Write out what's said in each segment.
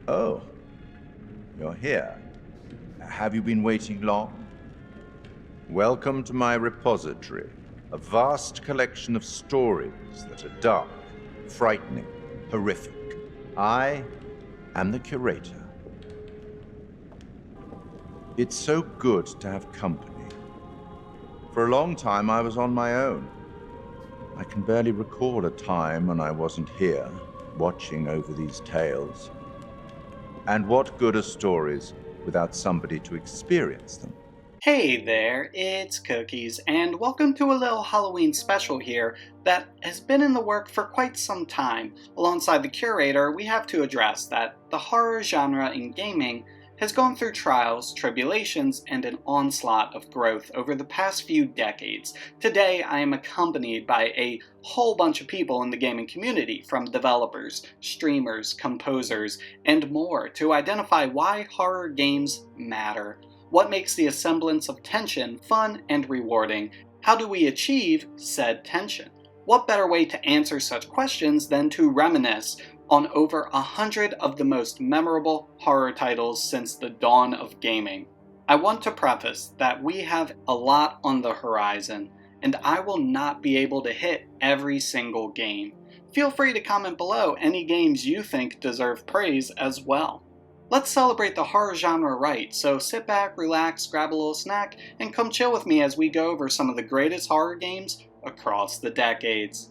Oh, you're here. Have you been waiting long? Welcome to my repository, a vast collection of stories that are dark, frightening, horrific. I am the curator. It's so good to have company. For a long time, I was on my own. I can barely recall a time when I wasn't here, watching over these tales. And what good are stories without somebody to experience them? Hey there, it's Cookies, and welcome to a little Halloween special here that has been in the work for quite some time. Alongside the curator, we have to address that the horror genre in gaming has gone through trials, tribulations, and an onslaught of growth over the past few decades. Today, I am accompanied by a whole bunch of people in the gaming community, from developers, streamers, composers, and more, to identify why horror games matter. What makes the semblance of tension fun and rewarding? How do we achieve said tension? What better way to answer such questions than to reminisce on over 100 of the most memorable horror titles since the dawn of gaming. I want to preface that we have a lot on the horizon, and I will not be able to hit every single game. Feel free to comment below any games you think deserve praise as well. Let's celebrate the horror genre right, so sit back, relax, grab a little snack, and come chill with me as we go over some of the greatest horror games across the decades.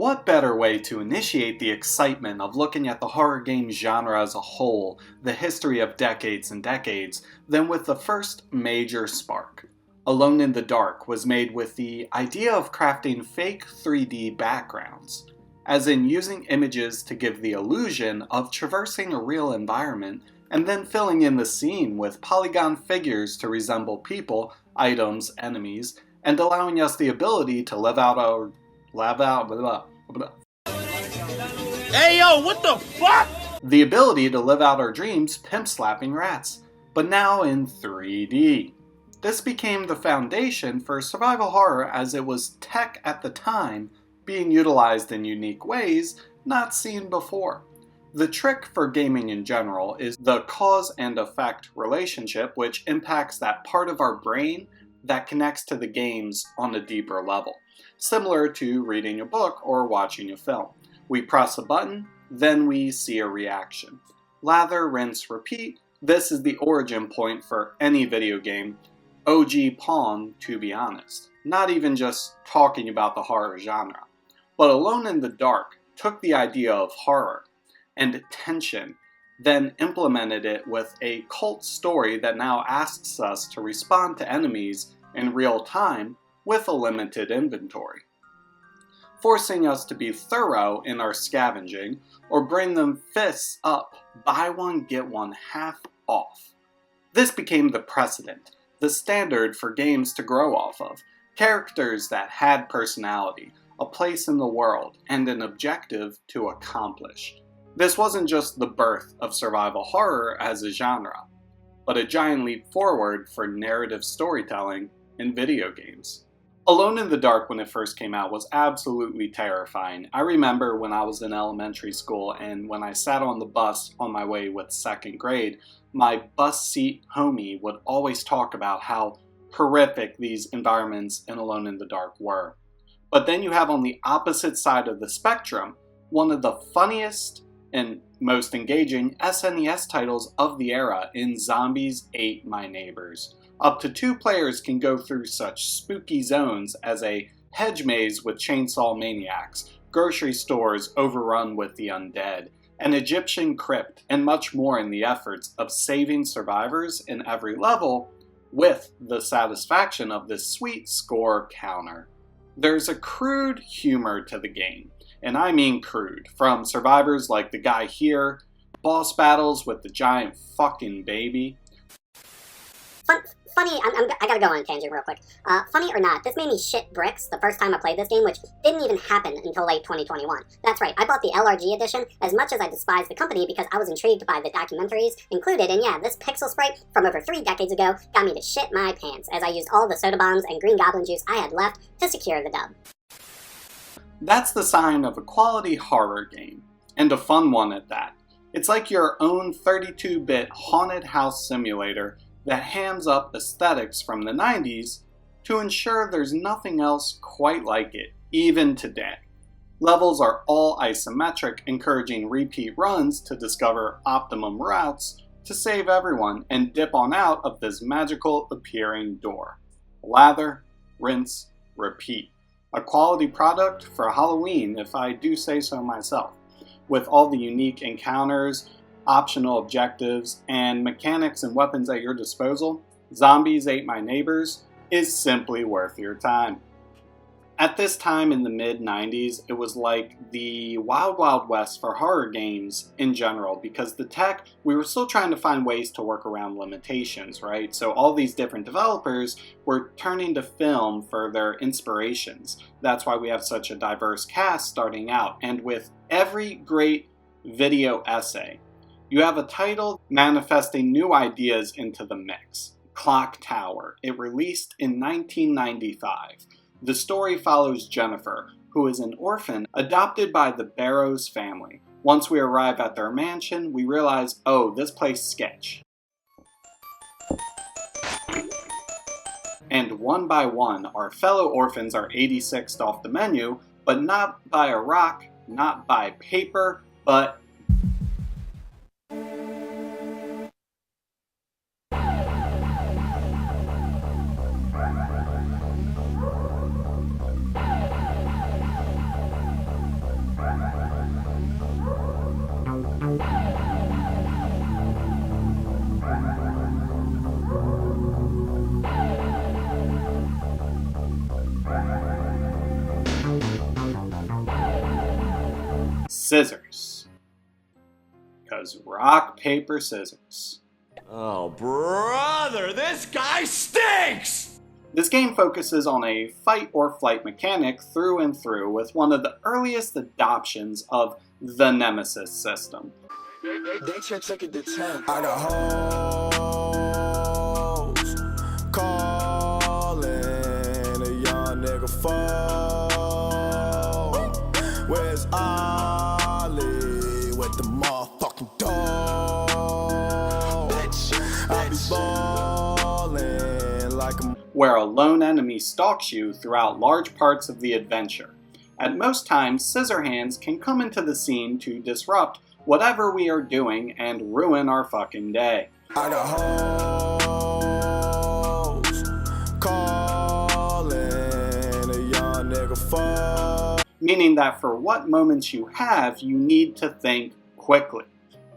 What better way to initiate the excitement of looking at the horror game genre as a whole, the history of decades and decades, than with the first major spark? Alone in the Dark was made with the idea of crafting fake 3D backgrounds, as in using images to give the illusion of traversing a real environment and then filling in the scene with polygon figures to resemble people, items, enemies, and allowing us the ability to live out our Hey yo, what the fuck? The ability to live out our dreams pimp slapping rats, but now in 3D. This became the foundation for survival horror as it was tech at the time being utilized in unique ways not seen before. The trick for gaming in general is the cause and effect relationship, which impacts that part of our brain that connects to the games on a deeper level. Similar to reading a book or watching a film. We press a button, then we see a reaction. Lather, rinse, repeat. This is the origin point for any video game. OG Pawn, to be honest. Not even just talking about the horror genre. But Alone in the Dark took the idea of horror and tension, then implemented it with a cult story that now asks us to respond to enemies in real time with a limited inventory, forcing us to be thorough in our scavenging or bring them fists up, buy one get one half off. This became the precedent, the standard for games to grow off of, characters that had personality, a place in the world, and an objective to accomplish. This wasn't just the birth of survival horror as a genre, but a giant leap forward for narrative storytelling in video games. Alone in the Dark, when it first came out, was absolutely terrifying. I remember when I was in elementary school and when I sat on the bus on my way with 2nd grade, my bus seat homie would always talk about how horrific these environments in Alone in the Dark were. But then you have on the opposite side of the spectrum, one of the funniest and most engaging SNES titles of the era in Zombies Ate My Neighbors. Up to 2 players can go through such spooky zones as a hedge maze with chainsaw maniacs, grocery stores overrun with the undead, an Egyptian crypt, and much more in the efforts of saving survivors in every level with the satisfaction of this sweet score counter. There's a crude humor to the game, and I mean crude, from survivors like the guy here, boss battles with the giant fucking baby. Funny, I gotta go on a tangent real quick. Funny or not, this made me shit bricks the first time I played this game, which didn't even happen until late 2021. That's right, I bought the LRG edition as much as I despised the company because I was intrigued by the documentaries included, and yeah, this pixel sprite from over 3 decades ago got me to shit my pants as I used all the soda bombs and green goblin juice I had left to secure the dub. That's the sign of a quality horror game, and a fun one at that. It's like your own 32-bit haunted house simulator that hams up aesthetics from the 90s to ensure there's nothing else quite like it, even today. Levels are all isometric, encouraging repeat runs to discover optimum routes to save everyone and dip on out of this magical appearing door. Lather, rinse, repeat. A quality product for Halloween, if I do say so myself, with all the unique encounters, optional objectives, and mechanics and weapons at your disposal, Zombies Ate My Neighbors is simply worth your time. At this time in the mid-90s, it was like the wild wild west for horror games in general, because the tech, we were still trying to find ways to work around limitations, right? So all these different developers were turning to film for their inspirations. That's why we have such a diverse cast starting out, and with every great video essay, you have a title manifesting new ideas into the mix. Clock Tower. It released in 1995. The story follows Jennifer, who is an orphan adopted by the Barrows family. Once we arrive at their mansion, we realize, oh, this place sketch. And one by one, our fellow orphans are 86'd off the menu, but not by a rock, not by paper, but scissors. Because rock, paper, scissors. Oh, brother, this guy stinks! This game focuses on a fight or flight mechanic through and through, with one of the earliest adoptions of the Nemesis system. They took it to 10. I got hoes calling a young nigga phone. Where's Ollie with the motherfucking dog? I be ballin' like a... where a lone enemy stalks you throughout large parts of the adventure. At most times, Scissorhands can come into the scene to disrupt whatever we are doing and ruin our fucking day. I got hoes calling a young nigga phone. Meaning that for what moments you have, you need to think quickly.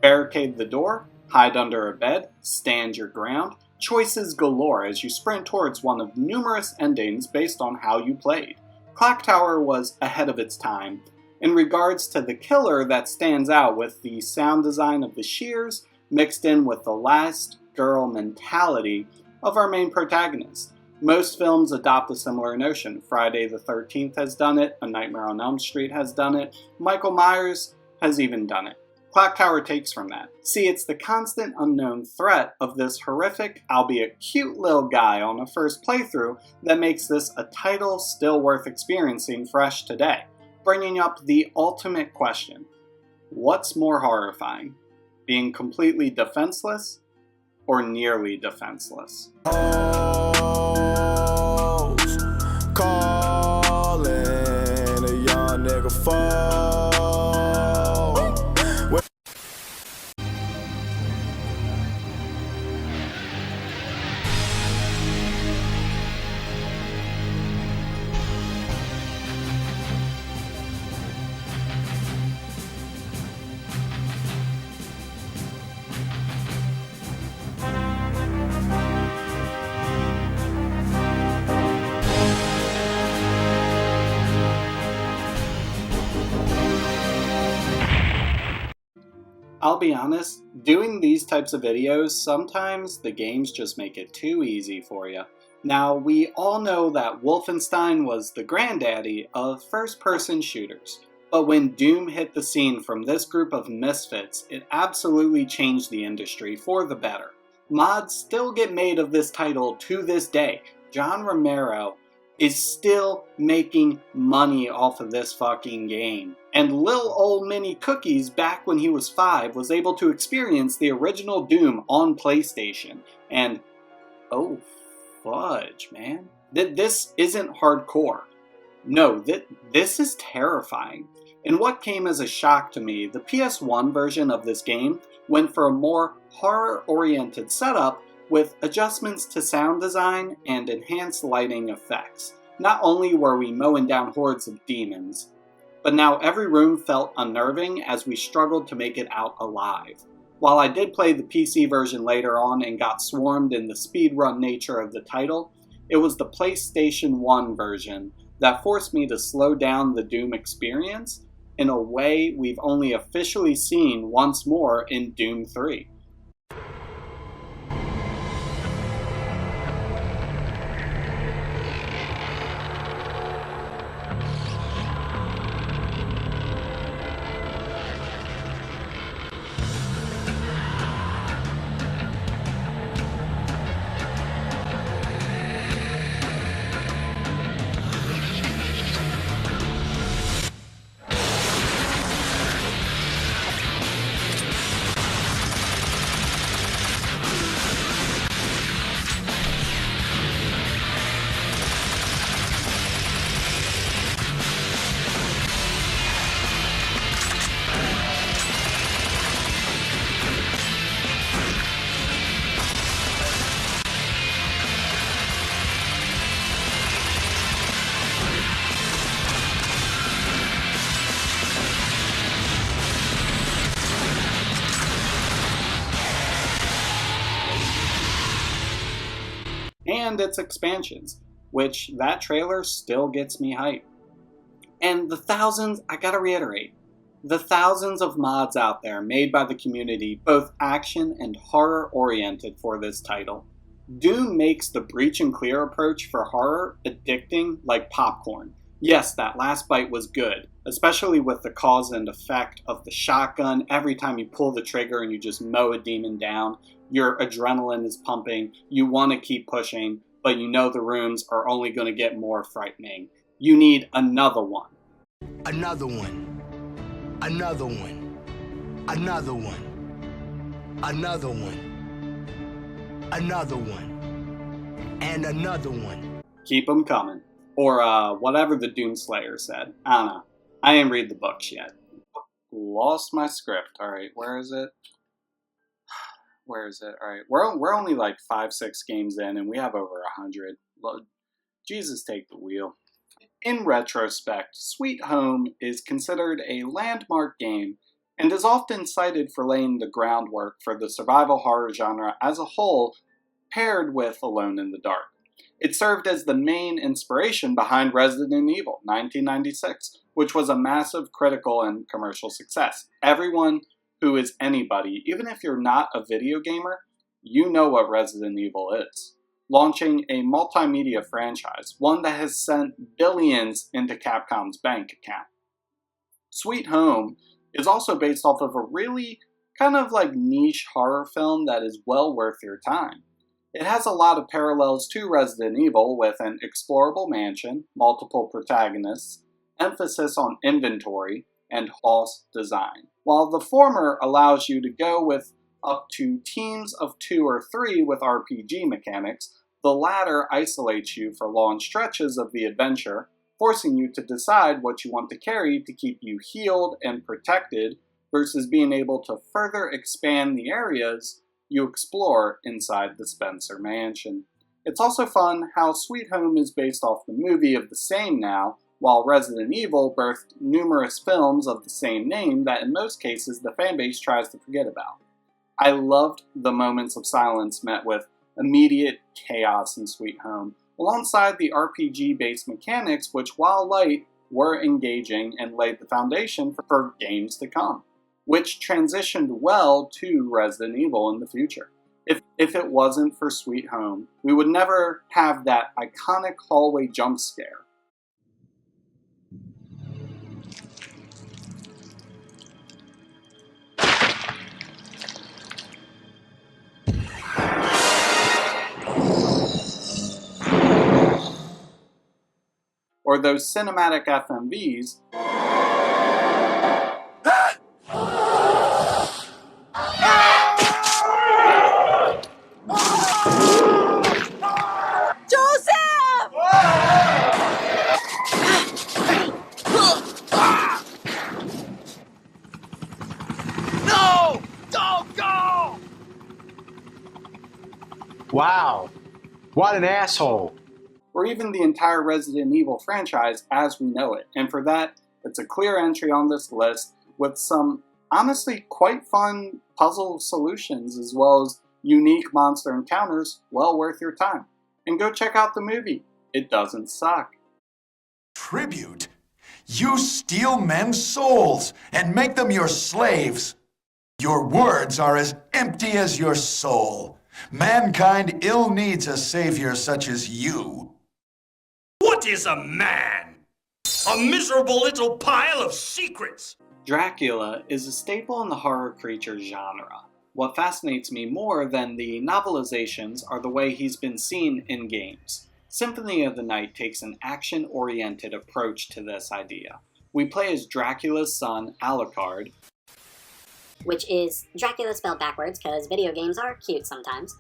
Barricade the door, hide under a bed, stand your ground. Choices galore as you sprint towards one of numerous endings based on how you played. Clock Tower was ahead of its time in regards to the killer that stands out with the sound design of the shears mixed in with the last girl mentality of our main protagonist. Most films adopt a similar notion. Friday the 13th has done it, A Nightmare on Elm Street has done it, Michael Myers has even done it. Clock Tower takes from that. See, it's the constant unknown threat of this horrific, albeit cute little guy on a first playthrough that makes this a title still worth experiencing fresh today, bringing up the ultimate question. What's more horrifying? Being completely defenseless or nearly defenseless? Calling a young nigga fall. I'll be honest, doing these types of videos, sometimes the games just make it too easy for you. Now, we all know that Wolfenstein was the granddaddy of first-person shooters, but when Doom hit the scene from this group of misfits, it absolutely changed the industry for the better. Mods still get made of this title to this day. John Romero is still making money off of this fucking game. And Lil Ol' Mini Cookies, back when he was 5, was able to experience the original Doom on PlayStation. And, oh fudge, man. This isn't hardcore. No, this is terrifying. And what came as a shock to me, the PS1 version of this game went for a more horror-oriented setup with adjustments to sound design and enhanced lighting effects. Not only were we mowing down hordes of demons, but now every room felt unnerving as we struggled to make it out alive. While I did play the PC version later on and got swarmed in the speedrun nature of the title, it was the PlayStation 1 version that forced me to slow down the Doom experience in a way we've only officially seen once more in Doom 3. And its expansions, which that trailer still gets me hyped. And the thousands, I gotta reiterate, the thousands of mods out there made by the community, both action and horror oriented for this title. Doom makes the breach and clear approach for horror addicting like popcorn. Yes, that last bite was good, especially with the cause and effect of the shotgun. Every time you pull the trigger and you just mow a demon down, your adrenaline is pumping, you want to keep pushing, but you know the rooms are only going to get more frightening. You need another one. Another one. Another one. Another one. Another one. Another one. And another one. Keep them coming. Or whatever the Doomslayer said. I don't know. I didn't read the books yet. Lost my script. Alright, where is it? Where is it? Alright, we're only like 5-6 games in and we have over 100. Jesus take the wheel. In retrospect, Sweet Home is considered a landmark game and is often cited for laying the groundwork for the survival horror genre as a whole, paired with Alone in the Dark. It served as the main inspiration behind Resident Evil 1996, which was a massive critical and commercial success. Everyone who is anybody, even if you're not a video gamer, you know what Resident Evil is. Launching a multimedia franchise, one that has sent billions into Capcom's bank account. Sweet Home It's also based off of a really kind of like niche horror film that is well worth your time. It has a lot of parallels to Resident Evil with an explorable mansion, multiple protagonists, emphasis on inventory, and house design. While the former allows you to go with up to teams of 2 or 3 with RPG mechanics, the latter isolates you for long stretches of the adventure, forcing you to decide what you want to carry to keep you healed and protected versus being able to further expand the areas you explore inside the Spencer Mansion. It's also fun how Sweet Home is based off the movie of the same now, while Resident Evil birthed numerous films of the same name that in most cases the fanbase tries to forget about. I loved the moments of silence met with immediate chaos in Sweet Home, alongside the RPG-based mechanics which, while light, were engaging and laid the foundation for games to come, which transitioned well to Resident Evil in the future. If it wasn't for Sweet Home, we would never have that iconic hallway jump scare. Or those cinematic FMVs Wow, what an asshole. or even the entire Resident Evil franchise as we know it. And for that, it's a clear entry on this list with some honestly quite fun puzzle solutions as well as unique monster encounters well worth your time. And go check out the movie. It doesn't suck. Tribute? You steal men's souls and make them your slaves. Your words are as empty as your soul. Mankind ill needs a savior such as you. What is a man? A miserable little pile of secrets! Dracula is a staple in the horror creature genre. What fascinates me more than the novelizations are the way he's been seen in games. Symphony of the Night takes an action-oriented approach to this idea. We play as Dracula's son, Alucard, which is Dracula spelled backwards because video games are cute sometimes,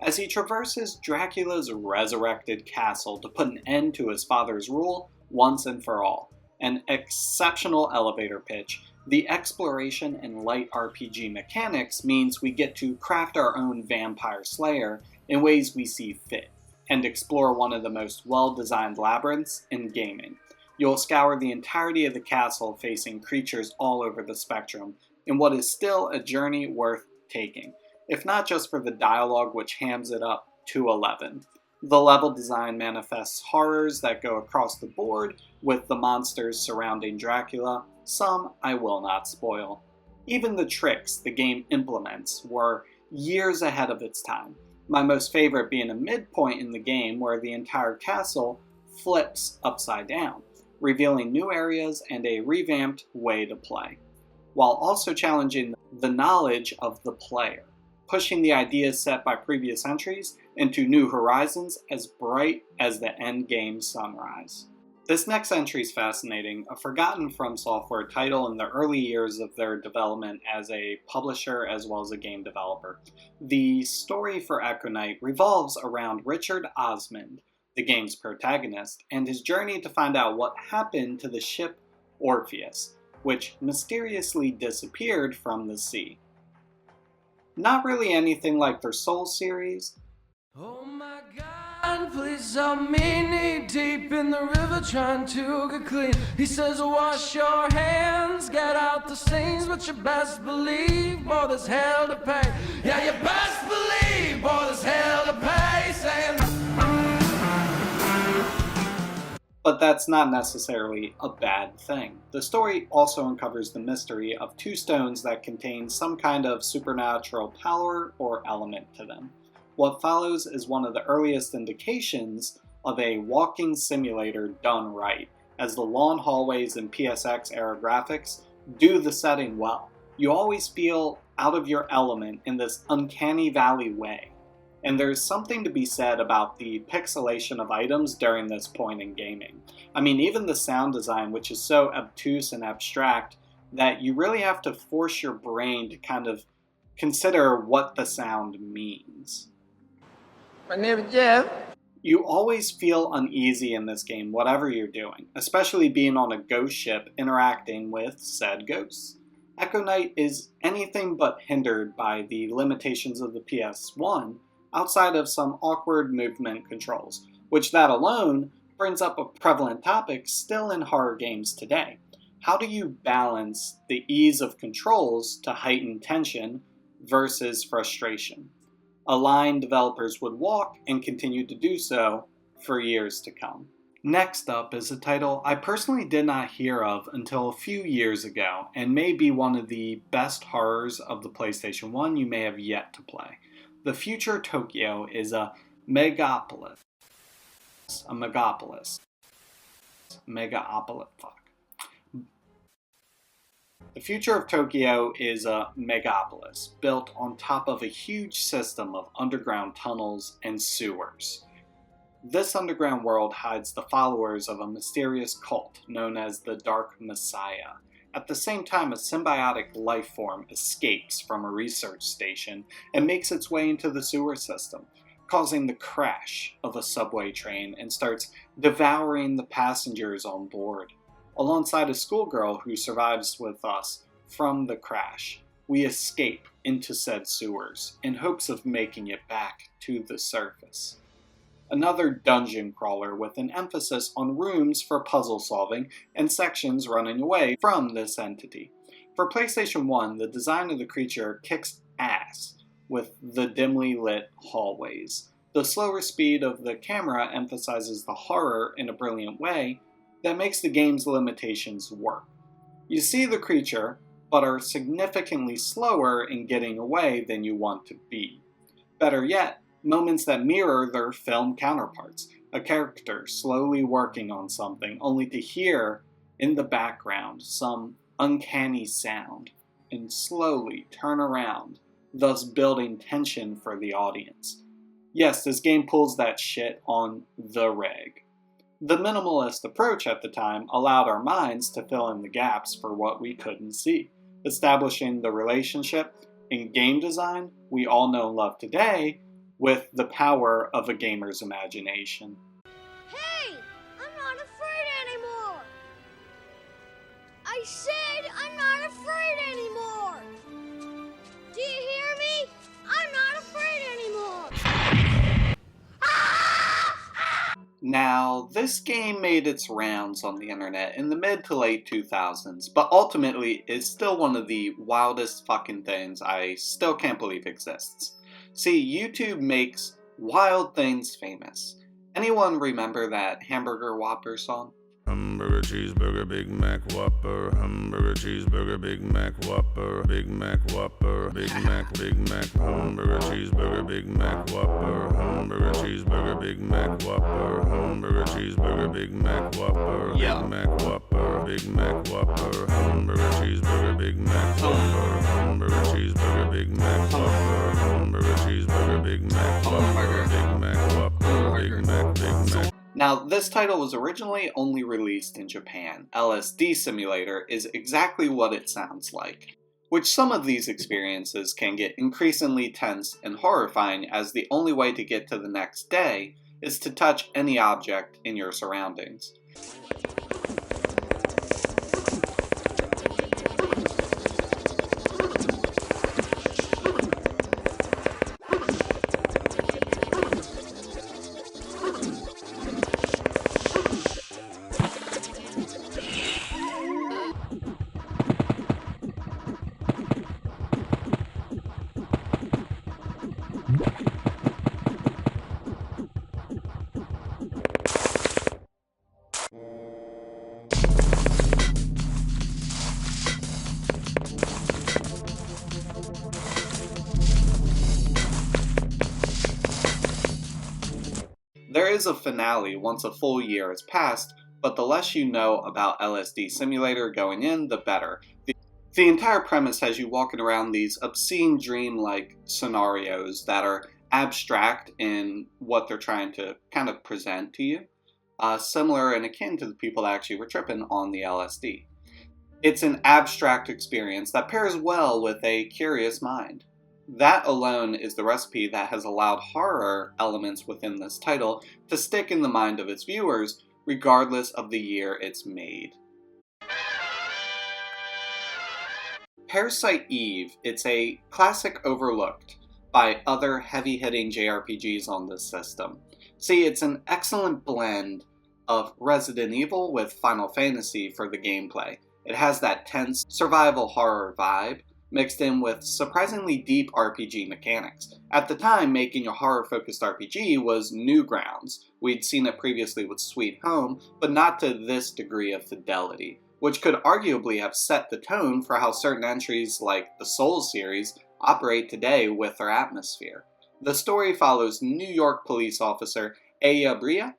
as he traverses Dracula's resurrected castle to put an end to his father's rule once and for all. An exceptional elevator pitch, the exploration and light RPG mechanics means we get to craft our own vampire slayer in ways we see fit, and explore one of the most well-designed labyrinths in gaming. You'll scour the entirety of the castle facing creatures all over the spectrum in what is still a journey worth taking, if not just for the dialogue which hams it up to 11. The level design manifests horrors that go across the board with the monsters surrounding Dracula. Some I will not spoil. Even the tricks the game implements were years ahead of its time, my most favorite being a midpoint in the game where the entire castle flips upside down, revealing new areas and a revamped way to play, while also challenging the knowledge of the player, pushing the ideas set by previous entries into new horizons as bright as the end game sunrise. This next entry is fascinating, a forgotten From Software title in the early years of their development as a publisher as well as a game developer. The story for Aconite revolves around Richard Osmond, the game's protagonist, and his journey to find out what happened to the ship Orpheus, which mysteriously disappeared from the sea. Not really anything like their Soul series. Oh my God, please help me knee deep in the river trying to get clean. He says wash your hands, get out the stains, but you best believe, boy, there's hell to pay. Yeah, you best believe, boy, there's hell to pay, saying. But that's not necessarily a bad thing. The story also uncovers the mystery of two stones that contain some kind of supernatural power or element to them. What follows is one of the earliest indications of a walking simulator done right, as the long hallways and PSX era graphics do the setting well. You always feel out of your element in this uncanny valley way. And there's something to be said about the pixelation of items during this point in gaming. I mean, even the sound design, which is so obtuse and abstract that you really have to force your brain to kind of consider what the sound means. My name is Jeff. You always feel uneasy in this game, whatever you're doing, especially being on a ghost ship interacting with said ghosts. Aconite is anything but hindered by the limitations of the PS1, outside of some awkward movement controls, which that alone brings up a prevalent topic still in horror games today. How do you balance the ease of controls to heighten tension versus frustration? A line developers would walk and continue to do so for years to come. Next up is a title I personally did not hear of until a few years ago, and may be one of the best horrors of the PlayStation 1 you may have yet to play. The future Tokyo is a megapolis. The future of Tokyo is a megapolis built on top of a huge system of underground tunnels and sewers. This underground world hides the followers of a mysterious cult known as the Dark Messiah. At the same time, a symbiotic life form escapes from a research station and makes its way into the sewer system, causing the crash of a subway train and starts devouring the passengers on board. Alongside a schoolgirl who survives with us from the crash, we escape into said sewers in hopes of making it back to the surface. Another dungeon crawler with an emphasis on rooms for puzzle solving and sections running away from this entity. For PlayStation 1, the design of the creature kicks ass with the dimly lit hallways. The slower speed of the camera emphasizes the horror in a brilliant way that makes the game's limitations work. You see the creature, but are significantly slower in getting away than you want to be. Better yet, moments that mirror their film counterparts, a character slowly working on something only to hear in the background some uncanny sound and slowly turn around, thus building tension for the audience. Yes, this game pulls that shit on the reg. The minimalist approach at the time allowed our minds to fill in the gaps for what we couldn't see, establishing the relationship in game design we all know and love today with the power of a gamer's imagination. Hey! I'm not afraid anymore! I said I'm not afraid anymore! Do you hear me? I'm not afraid anymore! Now, this game made its rounds on the internet in the mid to late 2000s, but ultimately is still one of the wildest fucking things I still can't believe exists. See, YouTube makes wild things famous. Anyone remember that Hamburger Whopper song? Hamburger, cheeseburger, Big Mac, Whopper. Hamburger, cheeseburger, Big Mac, Whopper. Big Mac, Whopper. Big Mac, Hamburger, cheeseburger, Big Mac, Whopper. Hamburger, cheeseburger, Big Mac, Whopper. Hamburger, cheeseburger, Big Mac, Whopper. Big Mac, Whopper. Big Mac, Whopper. Hamburger, cheeseburger, Big Mac, Whopper. Hamburger, cheeseburger, Big Mac, Whopper. Hamburger, cheeseburger, Big Mac, Whopper. Big Mac, Whopper. Big Mac. Now, this title was originally only released in Japan. LSD Simulator is exactly what it sounds like, which some of these experiences can get increasingly tense and horrifying as the only way to get to the next day is to touch any object in your surroundings. There is a finale once a full year has passed, but the less you know about LSD Simulator going in, the better. The entire premise has you walking around these obscene dream-like scenarios that are abstract in what they're trying to kind of present to you, similar and akin to the people that actually were tripping on the LSD. It's an abstract experience that pairs well with a curious mind. That alone is the recipe that has allowed horror elements within this title to stick in the mind of its viewers, regardless of the year it's made. Parasite Eve, it's a classic overlooked by other heavy-hitting JRPGs on this system. See, it's an excellent blend of Resident Evil with Final Fantasy for the gameplay. It has that tense survival horror vibe, mixed in with surprisingly deep RPG mechanics. At the time, making a horror-focused RPG was new grounds. We'd seen it previously with Sweet Home, but not to this degree of fidelity, which could arguably have set the tone for how certain entries like the Souls series operate today with their atmosphere. The story follows New York police officer Aya Bria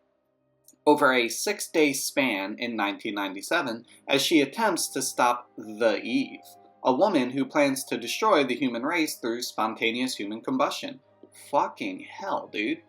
over a 6-day span in 1997 as she attempts to stop the Eve, a woman who plans to destroy the human race through spontaneous human combustion. Fucking hell, dude.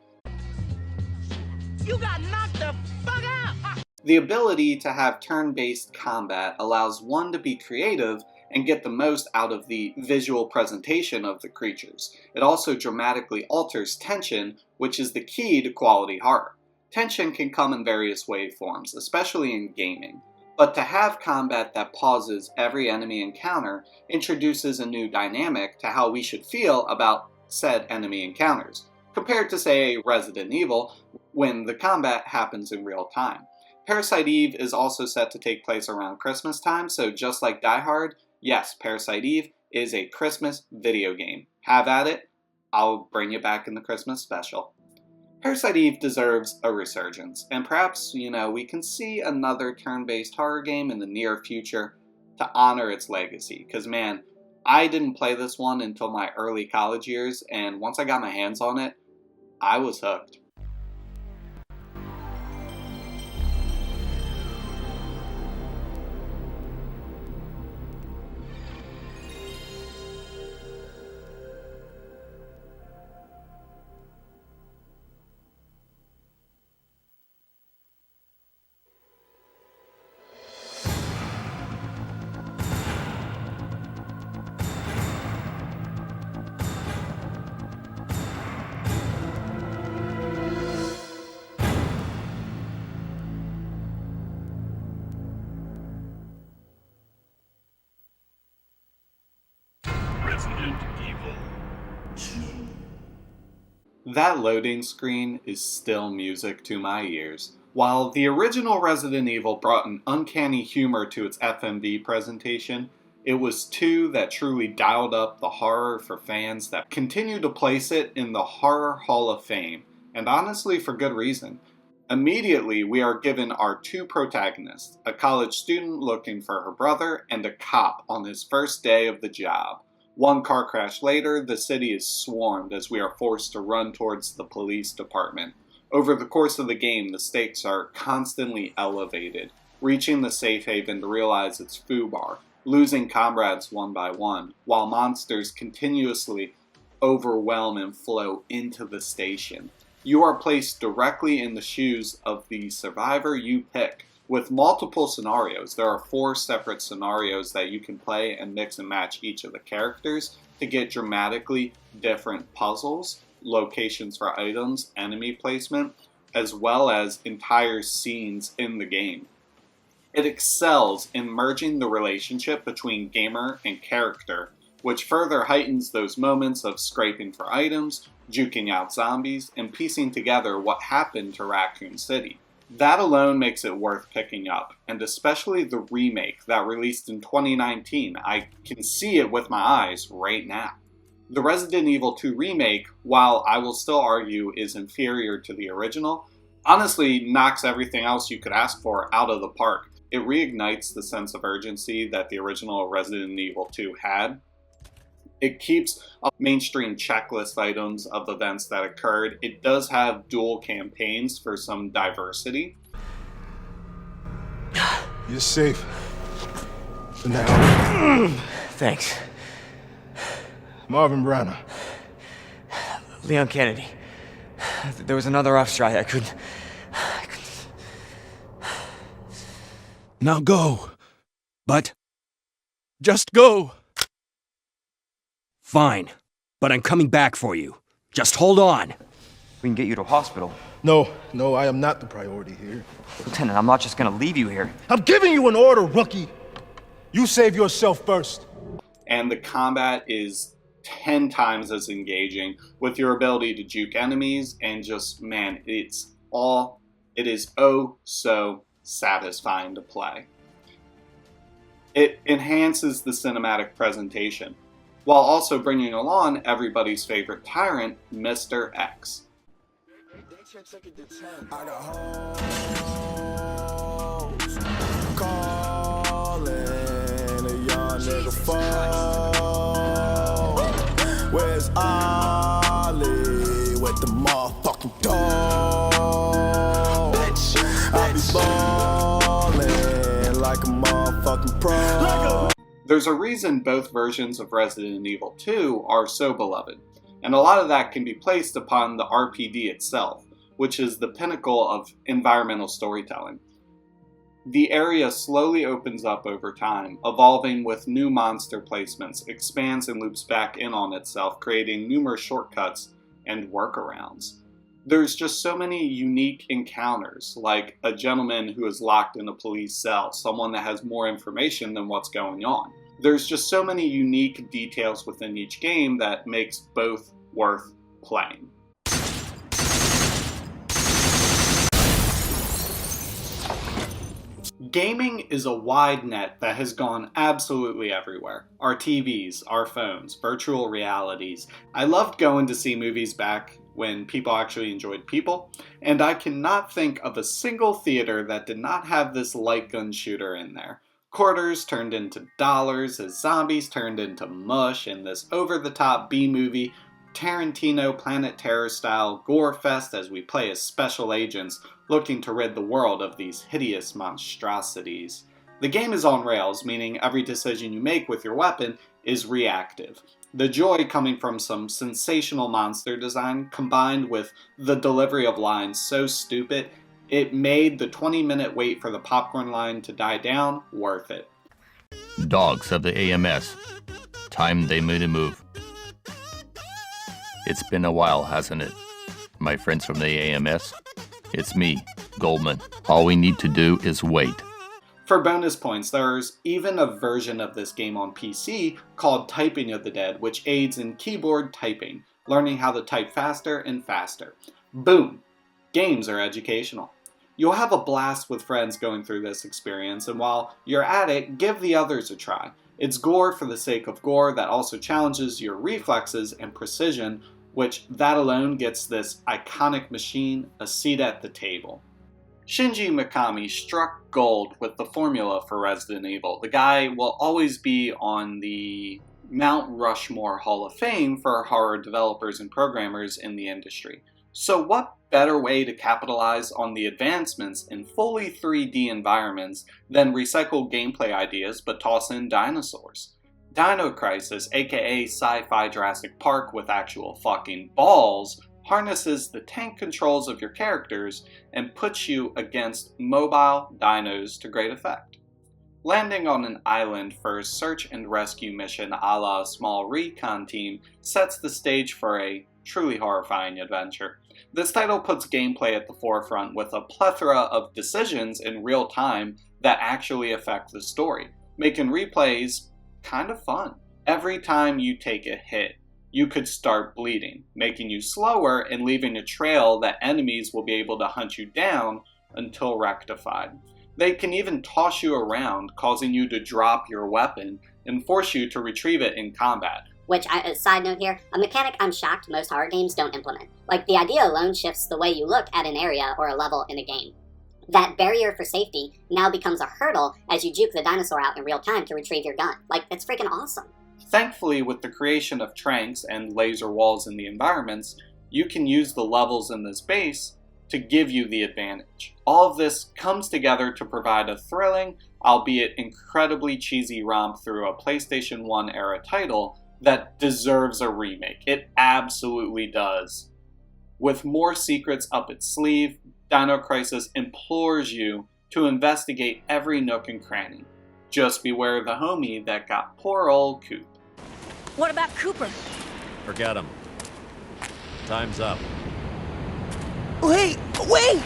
You got knocked the fuck out! The ability to have turn-based combat allows one to be creative and get the most out of the visual presentation of the creatures. It also dramatically alters tension, which is the key to quality horror. Tension can come in various waveforms, especially in gaming, but to have combat that pauses every enemy encounter introduces a new dynamic to how we should feel about said enemy encounters, compared to, say, Resident Evil, when the combat happens in real time. Parasite Eve is also set to take place around Christmas time, so just like Die Hard, yes, Parasite Eve is a Christmas video game. Have at it, I'll bring you back in the Christmas special. Parasite Eve deserves a resurgence, and perhaps, we can see another turn-based horror game in the near future to honor its legacy, because man, I didn't play this one until my early college years, and once I got my hands on it, I was hooked. Resident Evil 2. That loading screen is still music to my ears. While the original Resident Evil brought an uncanny humor to its FMV presentation, it was 2 that truly dialed up the horror for fans that continue to place it in the Horror Hall of Fame, and honestly for good reason. Immediately, we are given our 2 protagonists, a college student looking for her brother and a cop on his first day of the job. One car crash later, the city is swarmed as we are forced to run towards the police department. Over the course of the game, the stakes are constantly elevated, reaching the safe haven to realize it's FUBAR, losing comrades one by one, while monsters continuously overwhelm and flow into the station. You are placed directly in the shoes of the survivor you pick, with multiple scenarios. There are 4 separate scenarios that you can play and mix and match each of the characters to get dramatically different puzzles, locations for items, enemy placement, as well as entire scenes in the game. It excels in merging the relationship between gamer and character, which further heightens those moments of scraping for items, juking out zombies, and piecing together what happened to Raccoon City. That alone makes it worth picking up, and especially the remake that released in 2019. I can see it with my eyes right now. The Resident Evil 2 remake, while I will still argue is inferior to the original, honestly knocks everything else you could ask for out of the park. It reignites the sense of urgency that the original Resident Evil 2 had. It keeps mainstream checklist items of events that occurred. It does have dual campaigns for some diversity. You're safe. For now. Thanks. Marvin Browner. Leon Kennedy. There was another off strike. I couldn't... Now go. But... just go. Fine. But I'm coming back for you. Just hold on. We can get you to a hospital. No, I am not the priority here. Lieutenant, I'm not just gonna leave you here. I'm giving you an order, rookie. You save yourself first. And the combat is 10 times as engaging with your ability to juke enemies, and just, man, it is oh so satisfying to play. It enhances the cinematic presentation, while also bringing along everybody's favorite tyrant, Mr. X. I got hoes calling a young nigga phone. Where's Ollie with the motherfucking dog? I be ballin' like a motherfucking pro. There's a reason both versions of Resident Evil 2 are so beloved, and a lot of that can be placed upon the RPD itself, which is the pinnacle of environmental storytelling. The area slowly opens up over time, evolving with new monster placements, expands and loops back in on itself, creating numerous shortcuts and workarounds. There's just so many unique encounters, like a gentleman who is locked in a police cell, someone that has more information than what's going on. There's just so many unique details within each game that makes both worth playing. Gaming is a wide net that has gone absolutely everywhere. Our TVs, our phones, virtual realities. I loved going to see movies back when people actually enjoyed people, and I cannot think of a single theater that did not have this light gun shooter in there. Quarters turned into dollars as zombies turned into mush in this over-the-top B-movie, Tarantino Planet Terror style Gore Fest as we play as special agents looking to rid the world of these hideous monstrosities. The game is on rails, meaning every decision you make with your weapon is reactive. The joy coming from some sensational monster design combined with the delivery of lines so stupid, it made the 20-minute wait for the popcorn line to die down worth it. Dogs of the AMS. Time they made a move. It's been a while, hasn't it? My friends from the AMS? It's me, Goldman. All we need to do is wait. For bonus points, there's even a version of this game on PC called Typing of the Dead, which aids in keyboard typing, learning how to type faster and faster. Boom! Games are educational. You'll have a blast with friends going through this experience, and while you're at it, give the others a try. It's gore for the sake of gore that also challenges your reflexes and precision, which that alone gets this iconic machine a seat at the table. Shinji Mikami struck gold with the formula for Resident Evil. The guy will always be on the Mount Rushmore Hall of Fame for horror developers and programmers in the industry. So what better way to capitalize on the advancements in fully 3D environments than recycle gameplay ideas but toss in dinosaurs? Dino Crisis, aka Sci-Fi Jurassic Park with actual fucking balls, harnesses the tank controls of your characters and puts you against mobile dinos to great effect. Landing on an island for a search and rescue mission a la a small recon team sets the stage for a truly horrifying adventure. This title puts gameplay at the forefront with a plethora of decisions in real time that actually affect the story, making replays kind of fun. Every time you take a hit, you could start bleeding, making you slower and leaving a trail that enemies will be able to hunt you down until rectified. They can even toss you around, causing you to drop your weapon and force you to retrieve it in combat. Which, side note here, a mechanic I'm shocked most horror games don't implement. Like, the idea alone shifts the way you look at an area or a level in a game. That barrier for safety now becomes a hurdle as you juke the dinosaur out in real time to retrieve your gun. Like, it's freaking awesome. Thankfully, with the creation of tranks and laser walls in the environments, you can use the levels in this base to give you the advantage. All of this comes together to provide a thrilling, albeit incredibly cheesy romp through a PlayStation 1 era title that deserves a remake. It absolutely does. With more secrets up its sleeve, Dino Crisis implores you to investigate every nook and cranny. Just beware the homie that got poor old Coop. What about Cooper? Forget him. Time's up. Wait! Wait!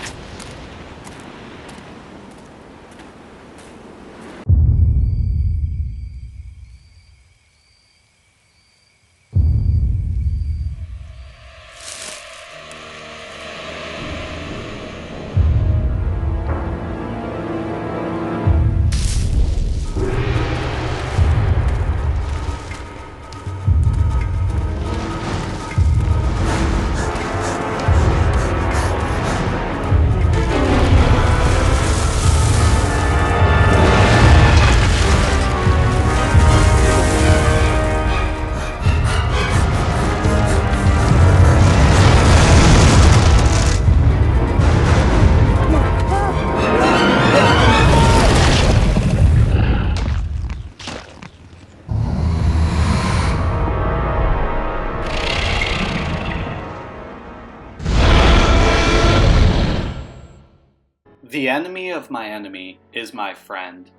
The enemy of my enemy is my friend.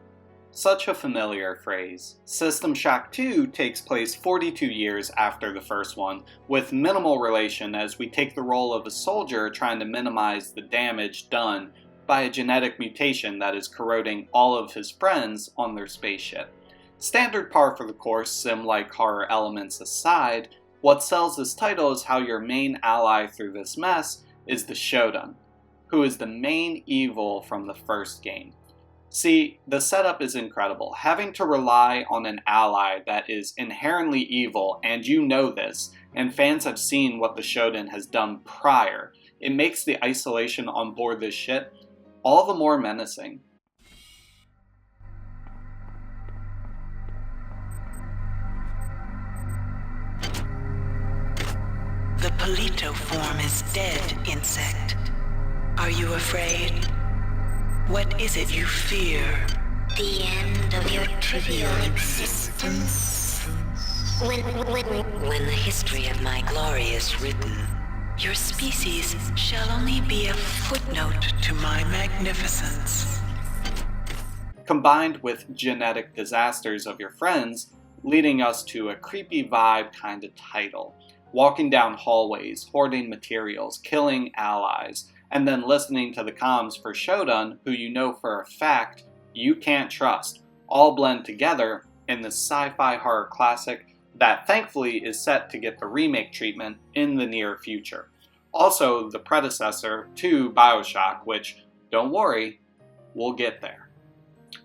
Such a familiar phrase. System Shock 2 takes place 42 years after the first one, with minimal relation as we take the role of a soldier trying to minimize the damage done by a genetic mutation that is corroding all of his friends on their spaceship. Standard par for the course, sim-like horror elements aside, what sells this title is how your main ally through this mess is the Shodan, who is the main evil from the first game. See, the setup is incredible. Having to rely on an ally that is inherently evil, and you know this, and fans have seen what the Shodan has done prior, it makes the isolation on board this ship all the more menacing. The Polito form is dead, insect. Are you afraid? What is it you fear? The end of your trivial existence. When the history of my glory is written, your species shall only be a footnote to my magnificence. Combined with genetic disasters of your friends, leading us to a creepy vibe kind of title. Walking down hallways, hoarding materials, killing allies, and then listening to the comms for Shodan, who you know for a fact you can't trust, all blend together in this sci-fi horror classic that thankfully is set to get the remake treatment in the near future. Also, the predecessor to BioShock, which, don't worry, we'll get there.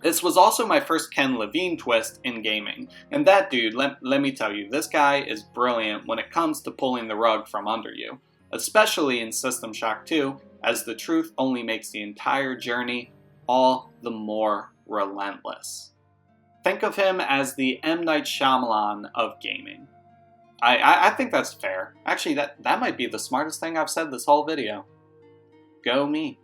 This was also my first Ken Levine twist in gaming, and that dude, let me tell you, this guy is brilliant when it comes to pulling the rug from under you, especially in System Shock 2, as the truth only makes the entire journey all the more relentless. Think of him as the M. Night Shyamalan of gaming. I think that's fair. Actually, that might be the smartest thing I've said this whole video. Go me.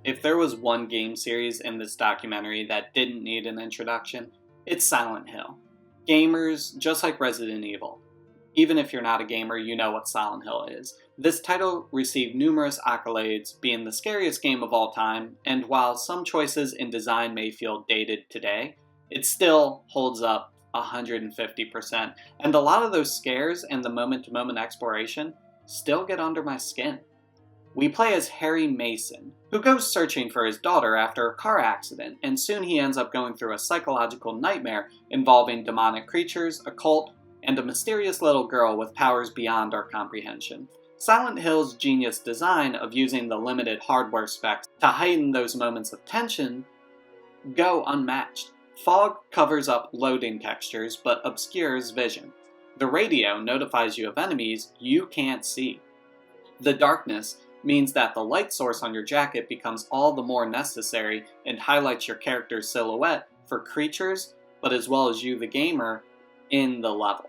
If there was one game series in this documentary that didn't need an introduction, it's Silent Hill. Gamers, just like Resident Evil. Even if you're not a gamer, you know what Silent Hill is. This title received numerous accolades, being the scariest game of all time, and while some choices in design may feel dated today, it still holds up 150%, and a lot of those scares and the moment-to-moment exploration still get under my skin. We play as Harry Mason, who goes searching for his daughter after a car accident, and soon he ends up going through a psychological nightmare involving demonic creatures, a cult, and a mysterious little girl with powers beyond our comprehension. Silent Hill's genius design of using the limited hardware specs to heighten those moments of tension go unmatched. Fog covers up loading textures but obscures vision. The radio notifies you of enemies you can't see. The darkness means that the light source on your jacket becomes all the more necessary and highlights your character's silhouette for creatures, but as well as you, the gamer, in the level.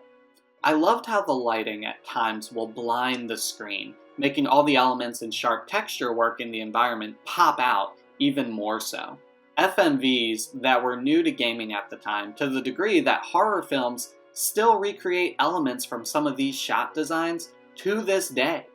I loved how the lighting at times will blind the screen, making all the elements and sharp texture work in the environment pop out even more so. FMVs that were new to gaming at the time, to the degree that horror films still recreate elements from some of these shot designs to this day.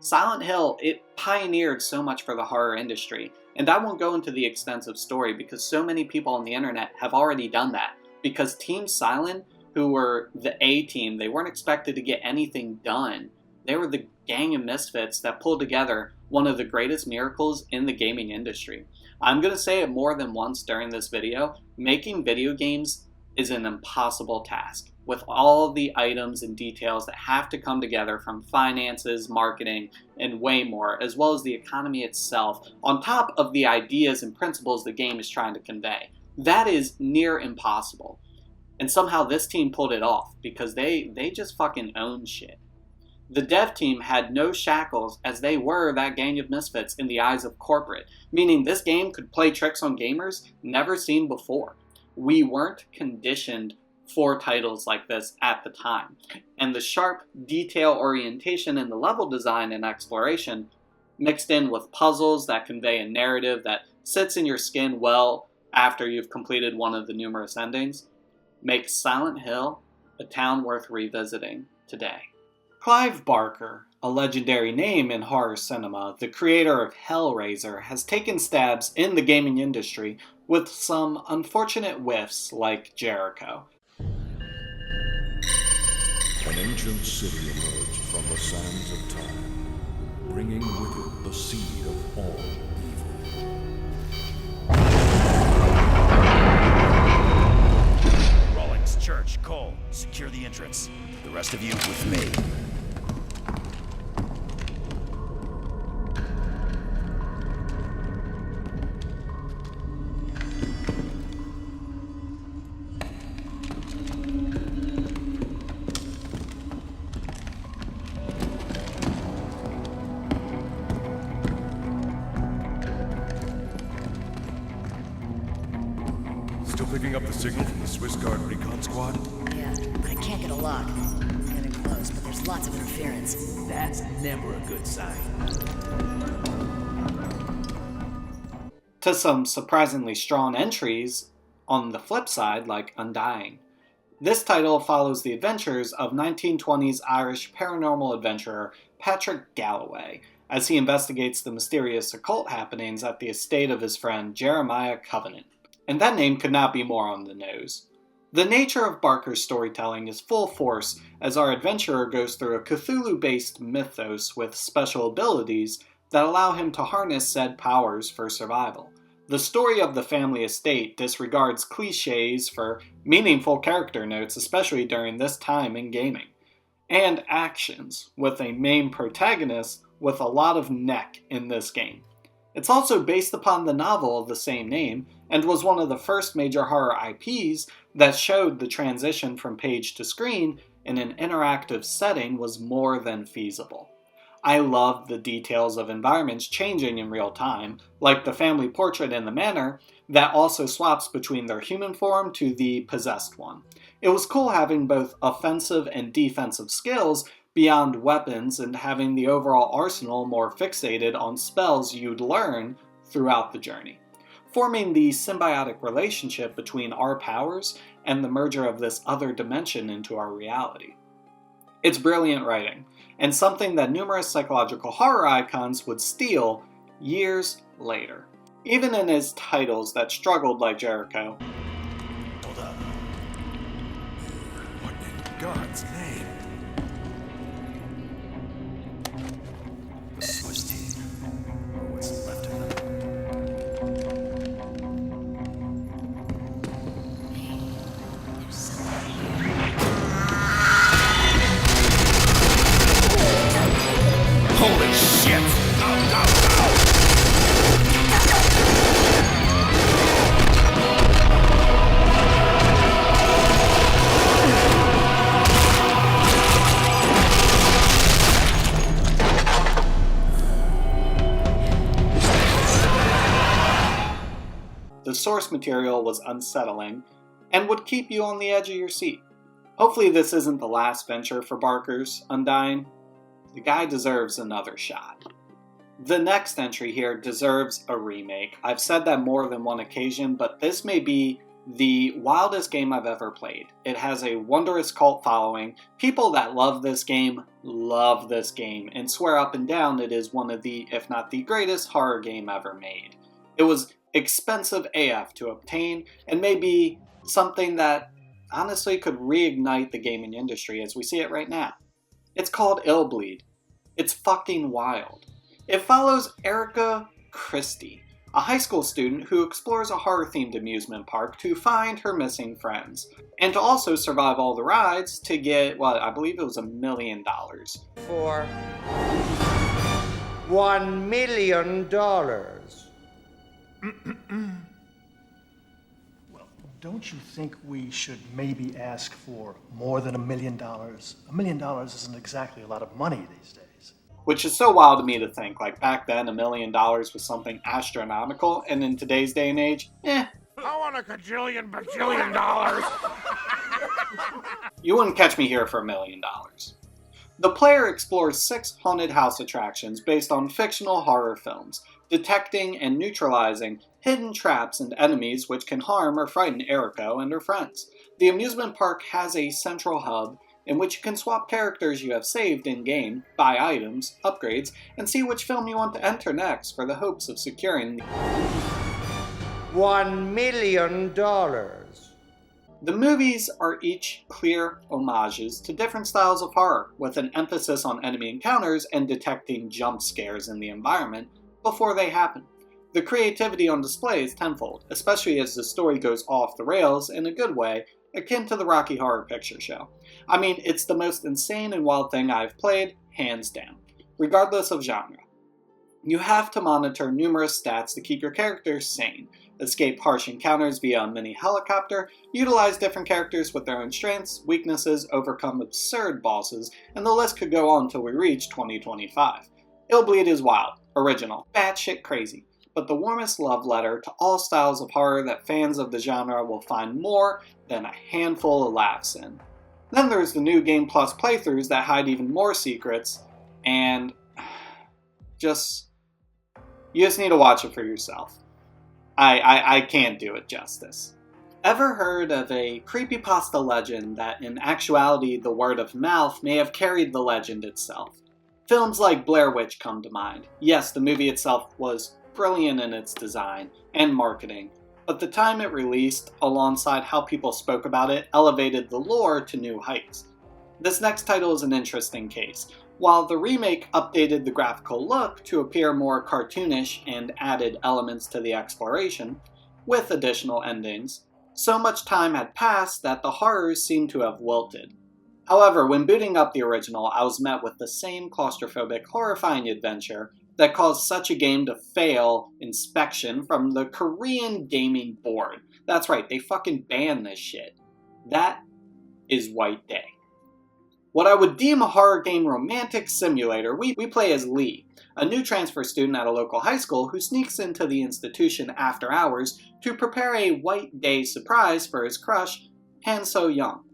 Silent Hill, it pioneered so much for the horror industry, and I won't go into the extensive story because so many people on the internet have already done that, because Team Silent, who were the A-team, they weren't expected to get anything done. They were the gang of misfits that pulled together one of the greatest miracles in the gaming industry. I'm going to say it more than once during this video, making video games is an impossible task, with all the items and details that have to come together from finances, marketing, and way more, as well as the economy itself, on top of the ideas and principles the game is trying to convey. That is near impossible. And somehow this team pulled it off, because they just fucking own shit. The dev team had no shackles, as they were that gang of misfits in the eyes of corporate, meaning this game could play tricks on gamers never seen before. We weren't conditioned for titles like this at the time, and the sharp detail orientation in the level design and exploration, mixed in with puzzles that convey a narrative that sits in your skin well after you've completed one of the numerous endings, makes Silent Hill a town worth revisiting today. Clive Barker, a legendary name in horror cinema, the creator of Hellraiser, has taken stabs in the gaming industry with some unfortunate whiffs like Jericho. An ancient city emerged from the sands of time, bringing with it the seed of all evil. Rawlings, Church, Cole, secure the entrance. The rest of you with me. Still picking up the signal from the Swiss Guard recon squad? Yeah, but I can't get a lock. I'm getting close, but there's lots of interference. That's never a good sign. To some surprisingly strong entries on the flip side, like Undying. This title follows the adventures of 1920s Irish paranormal adventurer Patrick Galloway as he investigates the mysterious occult happenings at the estate of his friend Jeremiah Covenant. And that name could not be more on the nose. The nature of Barker's storytelling is full force as our adventurer goes through a Cthulhu-based mythos with special abilities that allow him to harness said powers for survival. The story of the family estate disregards cliches for meaningful character notes, especially during this time in gaming, and actions, with a main protagonist with a lot of neck in this game. It's also based upon the novel of the same name, and was one of the first major horror IPs that showed the transition from page to screen in an interactive setting was more than feasible. I love the details of environments changing in real time, like the family portrait in the manor, that also swaps between their human form to the possessed one. It was cool having both offensive and defensive skills beyond weapons and having the overall arsenal more fixated on spells you'd learn throughout the journey, forming the symbiotic relationship between our powers and the merger of this other dimension into our reality. It's brilliant writing, and something that numerous psychological horror icons would steal years later. Even in his titles that struggled like Jericho. Hold up. What in God's name? The Swiss team. Or what's left of them. Holy shit! The source material was unsettling and would keep you on the edge of your seat. Hopefully this isn't the last venture for Barker's Undying. The guy deserves another shot. The next entry here deserves a remake. I've said that more than one occasion, but this may be the wildest game I've ever played. It has a wondrous cult following. People that love this game, and swear up and down it is one of the, if not the greatest horror game ever made. It was expensive AF to obtain, and maybe something that honestly could reignite the gaming industry as we see it right now. It's called Illbleed. It's fucking wild. It follows Erica Christie, a high school student who explores a horror-themed amusement park to find her missing friends, and to also survive all the rides to get, well, I believe it was $1 million. For $1 million. Well, don't you think we should maybe ask for more than $1 million? $1 million isn't exactly a lot of money these days. Which is so wild to me to think, like back then $1 million was something astronomical, and in today's day and age, I want a bajillion dollars. You wouldn't catch me here for $1 million. The player explores 6 haunted house attractions based on fictional horror films, detecting and neutralizing hidden traps and enemies which can harm or frighten Erico and her friends. The amusement park has a central hub in which you can swap characters you have saved in-game, buy items, upgrades, and see which film you want to enter next for the hopes of securing the $1 million. The movies are each clear homages to different styles of horror, with an emphasis on enemy encounters and detecting jump scares in the environment before they happen. The creativity on display is tenfold, especially as the story goes off the rails in a good way, akin to the Rocky Horror Picture Show. I mean, it's the most insane and wild thing I've played, hands down, regardless of genre. You have to monitor numerous stats to keep your characters sane, escape harsh encounters via a mini helicopter, utilize different characters with their own strengths, weaknesses, overcome absurd bosses, and the list could go on till we reach 2025. Illbleed is wild, original, batshit crazy, but the warmest love letter to all styles of horror that fans of the genre will find more than a handful of laughs in. Then there's the new Game Plus playthroughs that hide even more secrets, and you just need to watch it for yourself. I can't do it justice. Ever heard of a creepypasta legend that in actuality the word of mouth may have carried the legend itself? Films like Blair Witch come to mind. Yes, the movie itself was brilliant in its design and marketing, but the time it released, alongside how people spoke about it, elevated the lore to new heights. This next title is an interesting case. While the remake updated the graphical look to appear more cartoonish and added elements to the exploration, with additional endings, so much time had passed that the horrors seemed to have wilted. However, when booting up the original, I was met with the same claustrophobic, horrifying adventure that caused such a game to fail inspection from the Korean Gaming Board. That's right, they fucking banned this shit. That is White Day. What I would deem a horror game romantic simulator, we play as Lee, a new transfer student at a local high school who sneaks into the institution after hours to prepare a White Day surprise for his crush, Han So-young.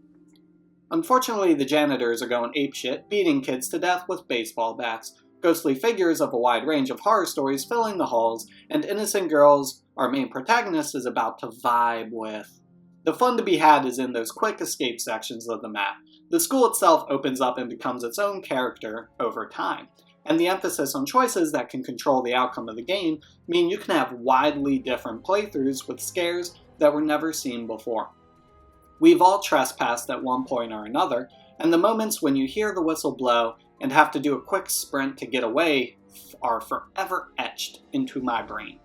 Unfortunately, the janitors are going apeshit, beating kids to death with baseball bats, ghostly figures of a wide range of horror stories filling the halls, and innocent girls our main protagonist is about to vibe with. The fun to be had is in those quick escape sections of the map. The school itself opens up and becomes its own character over time, and the emphasis on choices that can control the outcome of the game mean you can have widely different playthroughs with scares that were never seen before. We've all trespassed at one point or another, and the moments when you hear the whistle blow and have to do a quick sprint to get away are forever etched into my brain.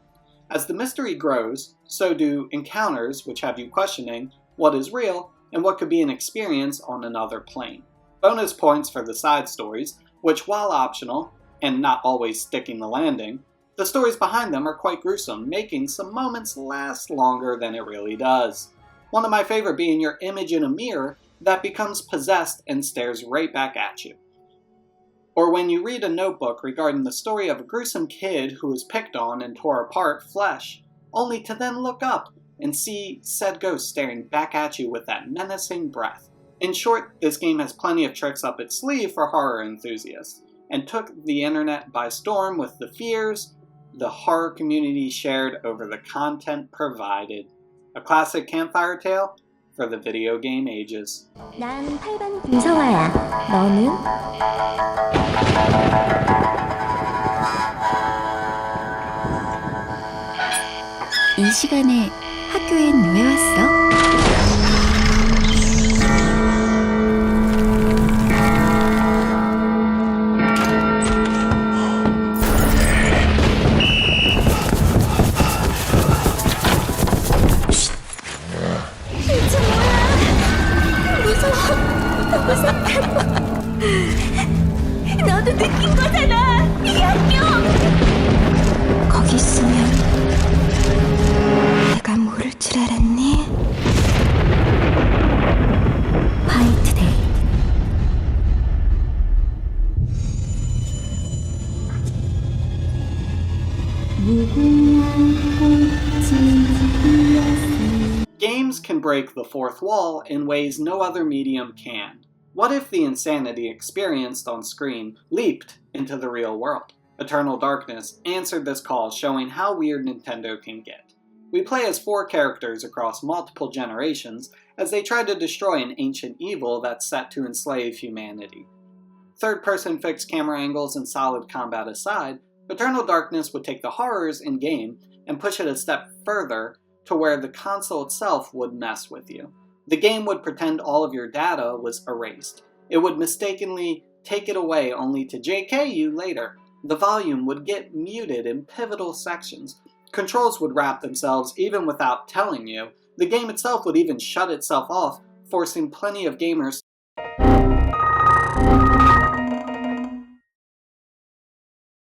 As the mystery grows, so do encounters which have you questioning what is real and what could be an experience on another plane. Bonus points for the side stories, which while optional, and not always sticking the landing, the stories behind them are quite gruesome, making some moments last longer than it really does. One of my favorite being your image in a mirror that becomes possessed and stares right back at you. Or when you read a notebook regarding the story of a gruesome kid who was picked on and tore apart flesh, only to then look up and see said ghost staring back at you with that menacing breath. In short, this game has plenty of tricks up its sleeve for horror enthusiasts, and took the internet by storm with the fears the horror community shared over the content provided. A classic campfire tale for the video game ages. 난 8반 김성아야. 너는? 이 시간에 학교엔 왜 왔어? 너도 느낀 거잖아, 이 학교! 거기 있으면 내가 모를 줄 알았니? 화이트데이. Games can break the fourth wall in ways no other medium can. What if the insanity experienced on screen leaped into the real world? Eternal Darkness answered this call, showing how weird Nintendo can get. We play as 4 characters across multiple generations as they try to destroy an ancient evil that's set to enslave humanity. Third-person fixed camera angles and solid combat aside, Eternal Darkness would take the horrors in-game and push it a step further to where the console itself would mess with you. The game would pretend all of your data was erased. It would mistakenly take it away only to JK you later. The volume would get muted in pivotal sections. Controls would wrap themselves even without telling you. The game itself would even shut itself off, forcing plenty of gamers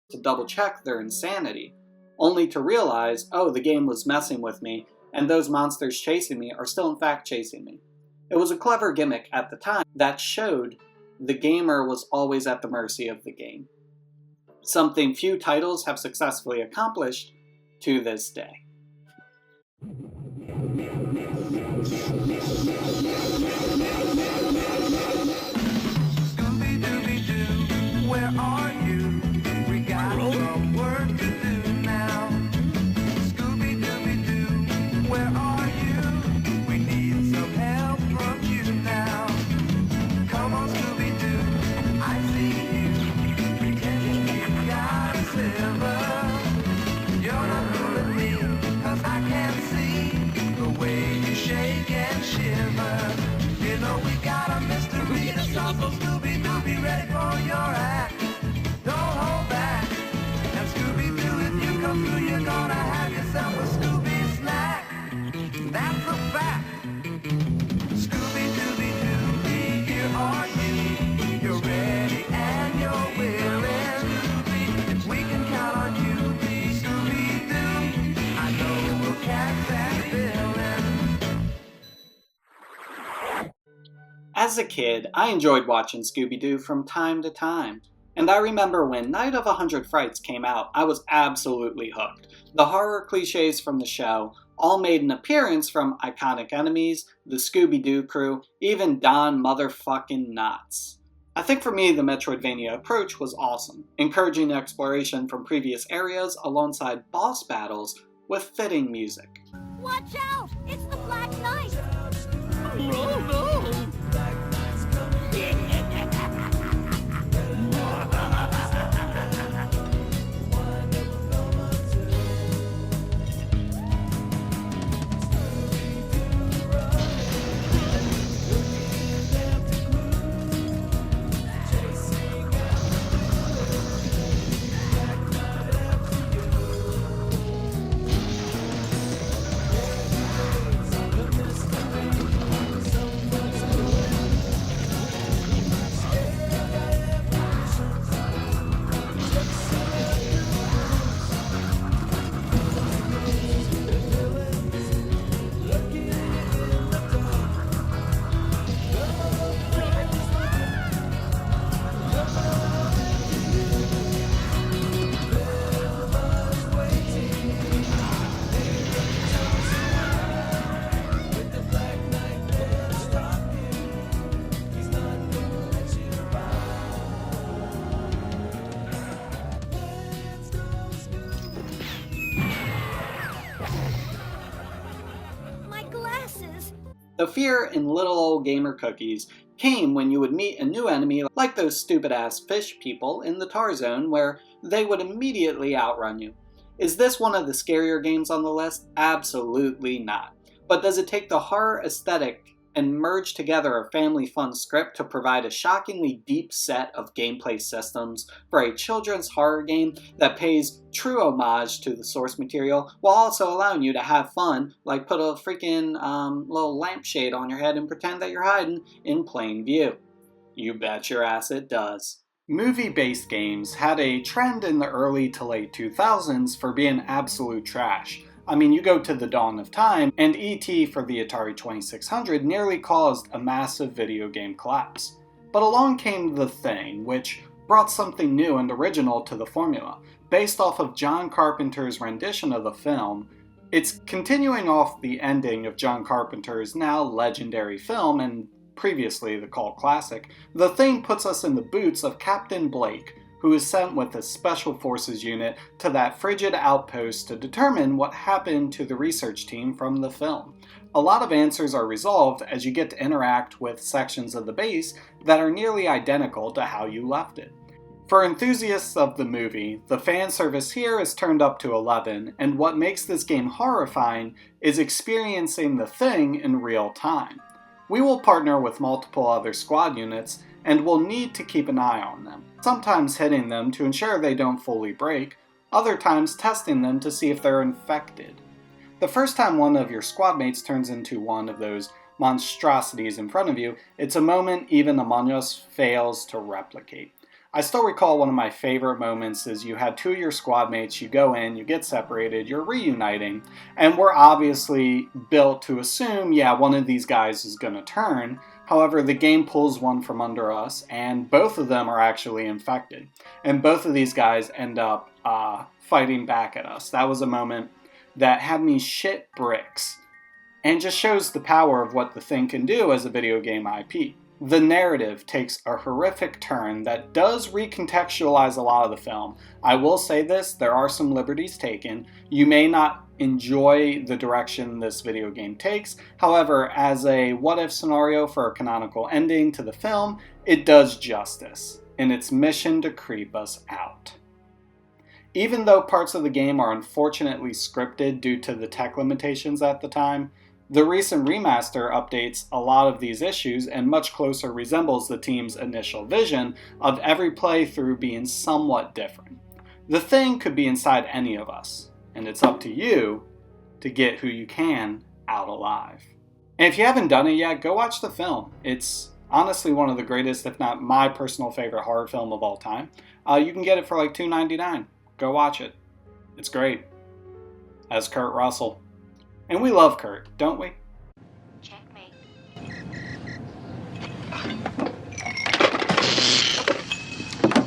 to double check their insanity, only to realize, oh, the game was messing with me, and those monsters chasing me are still in fact chasing me. It was a clever gimmick at the time that showed the gamer was always at the mercy of the game. Something few titles have successfully accomplished to this day. Scooby-Dooby-Doo, where are you? We got some work to do now. Scooby-Dooby-Doo, where are you? We need some help from you now. Come on, Scooby-Doo, I see you. Pretending you got a sliver. You're not fooling me, 'cause I can see the way you shake and shiver. You know we got a mystery to solve, so Scooby-Doo, be ready for your act. Don't hold back. And Scooby-Doo, if you come through, you're gonna have yourself a Scooby snack. That's a fact. Scooby-Dooby-Doo, here are you. You're ready and you're willing. If we can count on you, Scooby-Doo, I know we'll catch that villain. As a kid, I enjoyed watching Scooby-Doo from time to time. And I remember when Night of 100 Frights came out, I was absolutely hooked. The horror cliches from the show all made an appearance, from iconic enemies, the Scooby-Doo crew, even Don motherfucking Knotts. I think for me, the Metroidvania approach was awesome, encouraging exploration from previous areas alongside boss battles with fitting music. Watch out! It's the Black Knight! The fear in little old gamer cookies came when you would meet a new enemy like those stupid ass fish people in the tar zone where they would immediately outrun you. Is this one of the scarier games on the list? Absolutely not. But does it take the horror aesthetic and merge together a family fun script to provide a shockingly deep set of gameplay systems for a children's horror game that pays true homage to the source material while also allowing you to have fun, like put a freaking little lampshade on your head and pretend that you're hiding in plain view? You bet your ass it does. Movie-based games had a trend in the early to late 2000s for being absolute trash. I mean, you go to the dawn of time, and E.T. for the Atari 2600 nearly caused a massive video game collapse. But along came The Thing, which brought something new and original to the formula. Based off of John Carpenter's rendition of the film, it's continuing off the ending of John Carpenter's now legendary film and previously the cult classic. The Thing puts us in the boots of Captain Blake, who is sent with a Special Forces unit to that frigid outpost to determine what happened to the research team from the film. A lot of answers are resolved as you get to interact with sections of the base that are nearly identical to how you left it. For enthusiasts of the movie, the fan service here is turned up to 11, and what makes this game horrifying is experiencing the Thing in real time. We will partner with multiple other squad units, and will need to keep an eye on them, sometimes hitting them to ensure they don't fully break, other times testing them to see if they're infected. The first time one of your squad mates turns into one of those monstrosities in front of you, it's a moment even Among Us fails to replicate. I still recall one of my favorite moments is you had two of your squad mates, you go in, you get separated, you're reuniting, and we're obviously built to assume, yeah, one of these guys is going to turn. However, the game pulls one from under us, and both of them are actually infected. And both of these guys end up fighting back at us. That was a moment that had me shit bricks, and just shows the power of what the Thing can do as a video game IP. The narrative takes a horrific turn that does recontextualize a lot of the film. I will say this, there are some liberties taken. You may not enjoy the direction this video game takes. However, as a what-if scenario for a canonical ending to the film, it does justice in its mission to creep us out. Even though parts of the game are unfortunately scripted due to the tech limitations at the time, the recent remaster updates a lot of these issues and much closer resembles the team's initial vision of every playthrough being somewhat different. The Thing could be inside any of us, and it's up to you to get who you can out alive. And if you haven't done it yet, go watch the film. It's honestly one of the greatest, if not my personal favorite horror film of all time. You can get it for like $2.99. Go watch it. It's great. As Kurt Russell. And we love Kurt, don't we? Checkmate.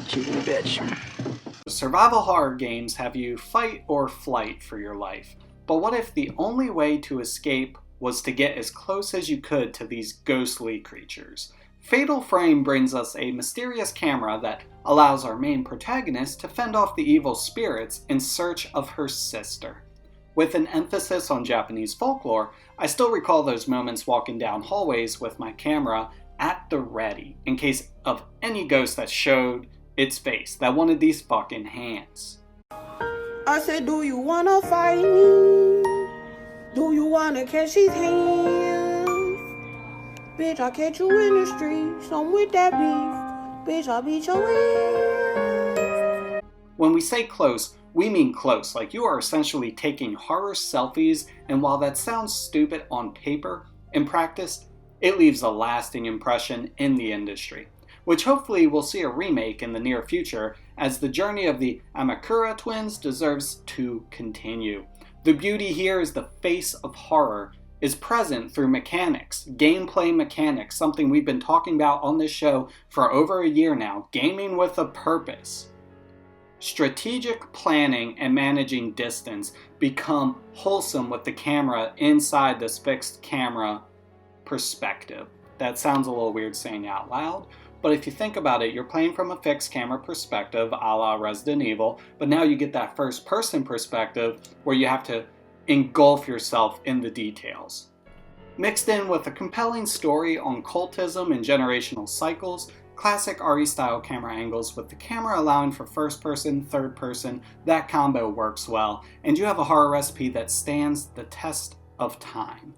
Cheating bitch. Survival horror games have you fight or flight for your life. But what if the only way to escape was to get as close as you could to these ghostly creatures? Fatal Frame brings us a mysterious camera that allows our main protagonist to fend off the evil spirits in search of her sister. With an emphasis on Japanese folklore, I still recall those moments walking down hallways with my camera at the ready in case of any ghost that showed its face, that wanted these fucking hands. I said, do you wanna fight me? Do you wanna catch these hands? Bitch, I'll catch you in the street, some with that beef. Bitch, I'll beat your ass. When we say close, we mean close, like you are essentially taking horror selfies, and while that sounds stupid on paper, in practice, it leaves a lasting impression in the industry, which hopefully we'll see a remake in the near future, as the journey of the Amakura twins deserves to continue. The beauty here is the face of horror is present through mechanics, gameplay mechanics, something we've been talking about on this show for over a year now, gaming with a purpose. Strategic planning and managing distance become wholesome with the camera inside this fixed camera perspective. That sounds a little weird saying out loud, but if you think about it, you're playing from a fixed camera perspective a la Resident Evil, but now you get that first person perspective where you have to engulf yourself in the details. Mixed in with a compelling story on cultism and generational cycles, classic RE-style camera angles with the camera allowing for first person, third person, that combo works well, and you have a horror recipe that stands the test of time.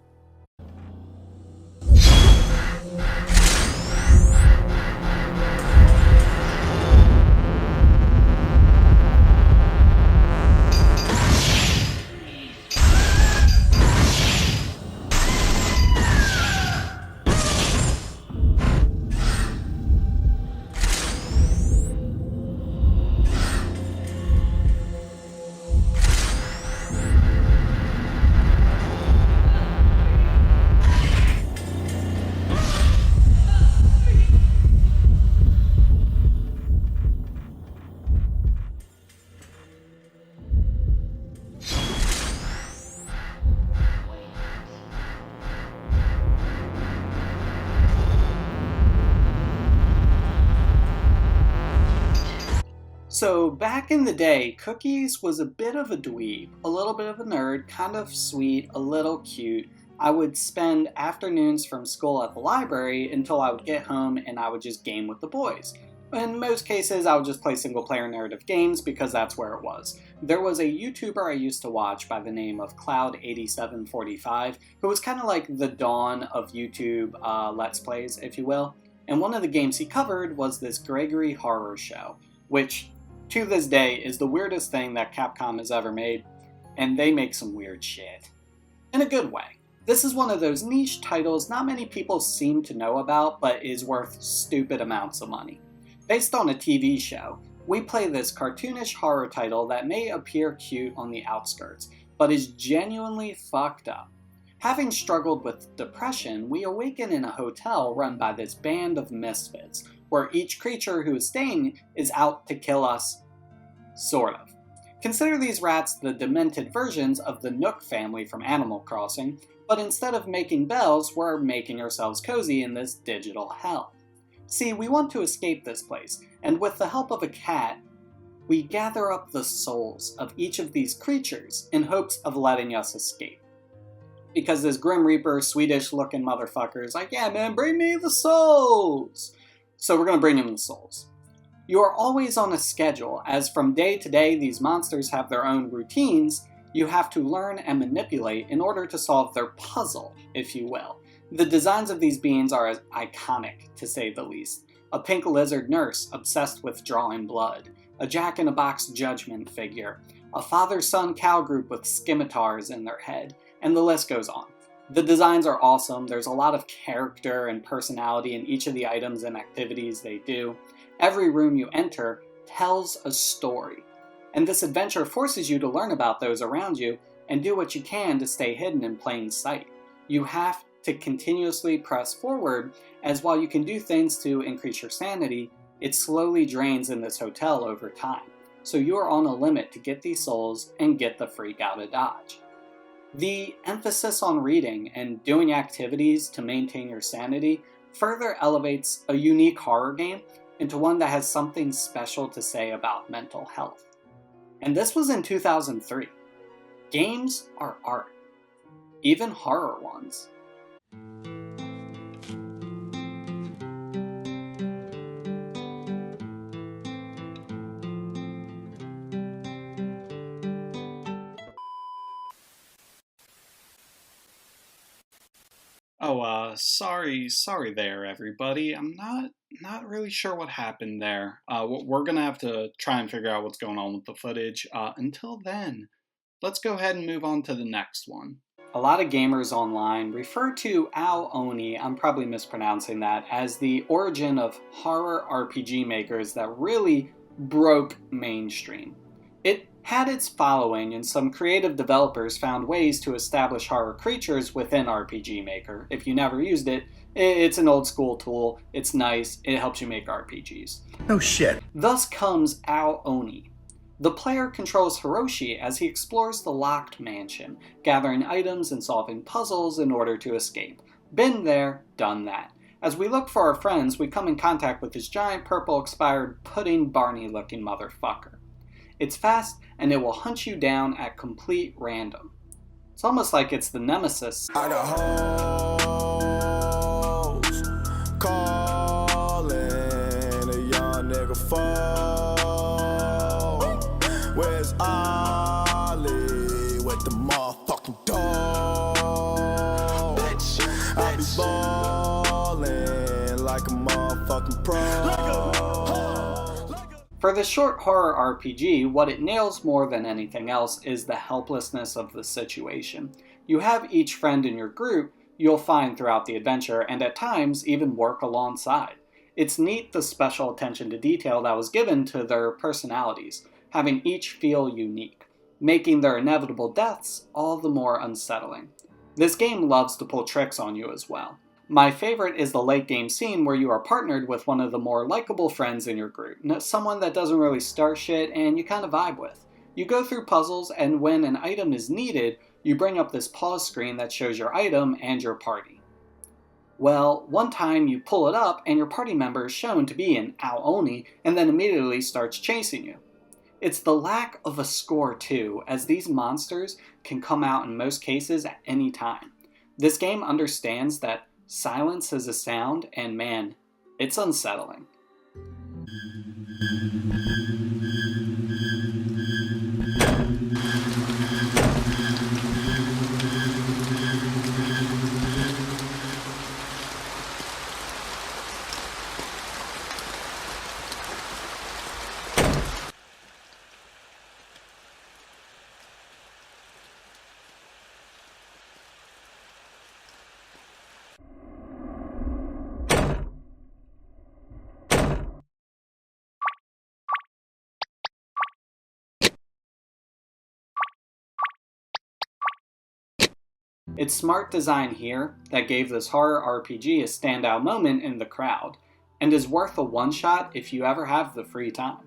So back in the day, Cookies was a bit of a dweeb, a little bit of a nerd, kind of sweet, a little cute. I would spend afternoons from school at the library until I would get home and I would just game with the boys. In most cases, I would just play single-player narrative games because that's where it was. There was a YouTuber I used to watch by the name of Cloud8745, who was kind of like the dawn of YouTube Let's Plays, if you will. And one of the games he covered was this Gregory Horror Show, which to this day is the weirdest thing that Capcom has ever made, and they make some weird shit. In a good way. This is one of those niche titles not many people seem to know about, but is worth stupid amounts of money. Based on a TV show, we play this cartoonish horror title that may appear cute on the outskirts, but is genuinely fucked up. Having struggled with depression, we awaken in a hotel run by this band of misfits, where each creature who is staying is out to kill us. Sort of. Consider these rats the demented versions of the Nook family from Animal Crossing, but instead of making bells, we're making ourselves cozy in this digital hell. See, we want to escape this place, and with the help of a cat, we gather up the souls of each of these creatures in hopes of letting us escape. Because this Grim Reaper, Swedish-looking motherfucker is like, yeah man, bring me the souls! So we're gonna bring him the souls. You are always on a schedule, as from day to day these monsters have their own routines you have to learn and manipulate in order to solve their puzzle, if you will. The designs of these beings are iconic, to say the least. A pink lizard nurse obsessed with drawing blood, a jack-in-a-box judgment figure, a father-son cow group with scimitars in their head, and the list goes on. The designs are awesome, there's a lot of character and personality in each of the items and activities they do. Every room you enter tells a story, and this adventure forces you to learn about those around you and do what you can to stay hidden in plain sight. You have to continuously press forward, as while you can do things to increase your sanity, it slowly drains in this hotel over time. So you are on a limit to get these souls and get the freak out of Dodge. The emphasis on reading and doing activities to maintain your sanity further elevates a unique horror game into one that has something special to say about mental health. And this was in 2003. Games are art, even horror ones. Sorry there, everybody. I'm not really sure what happened there. We're gonna have to try and figure out what's going on with the footage. Until then, let's go ahead and move on to the next one. A lot of gamers online refer to Ao Oni, I'm probably mispronouncing that, as the origin of horror RPG makers that really broke mainstream. It had its following, and some creative developers found ways to establish horror creatures within RPG Maker. If you never used it, it's an old school tool, it's nice, it helps you make RPGs. No shit. Thus comes Ao Oni. The player controls Hiroshi as he explores the locked mansion, gathering items and solving puzzles in order to escape. Been there, done that. As we look for our friends, we come in contact with this giant purple expired pudding Barney looking motherfucker. It's fast, and it will hunt you down at complete random. It's almost like it's the nemesis. I got hoes calling a young nigga phone. Where's Ollie with the motherfucking dog? I be ballin' like a motherfucking pro. For the short horror RPG, what it nails more than anything else is the helplessness of the situation. You have each friend in your group you'll find throughout the adventure, and at times even work alongside. It's neat the special attention to detail that was given to their personalities, having each feel unique, making their inevitable deaths all the more unsettling. This game loves to pull tricks on you as well. My favorite is the late game scene where you are partnered with one of the more likable friends in your group, someone that doesn't really start shit and you kind of vibe with. You go through puzzles, and when an item is needed, you bring up this pause screen that shows your item and your party. Well, one time you pull it up and your party member is shown to be an Aoni and then immediately starts chasing you. It's the lack of a score too, as these monsters can come out in most cases at any time. This game understands that silence is a sound, and man, it's unsettling. It's smart design here that gave this horror RPG a standout moment in the crowd, and is worth a one-shot if you ever have the free time.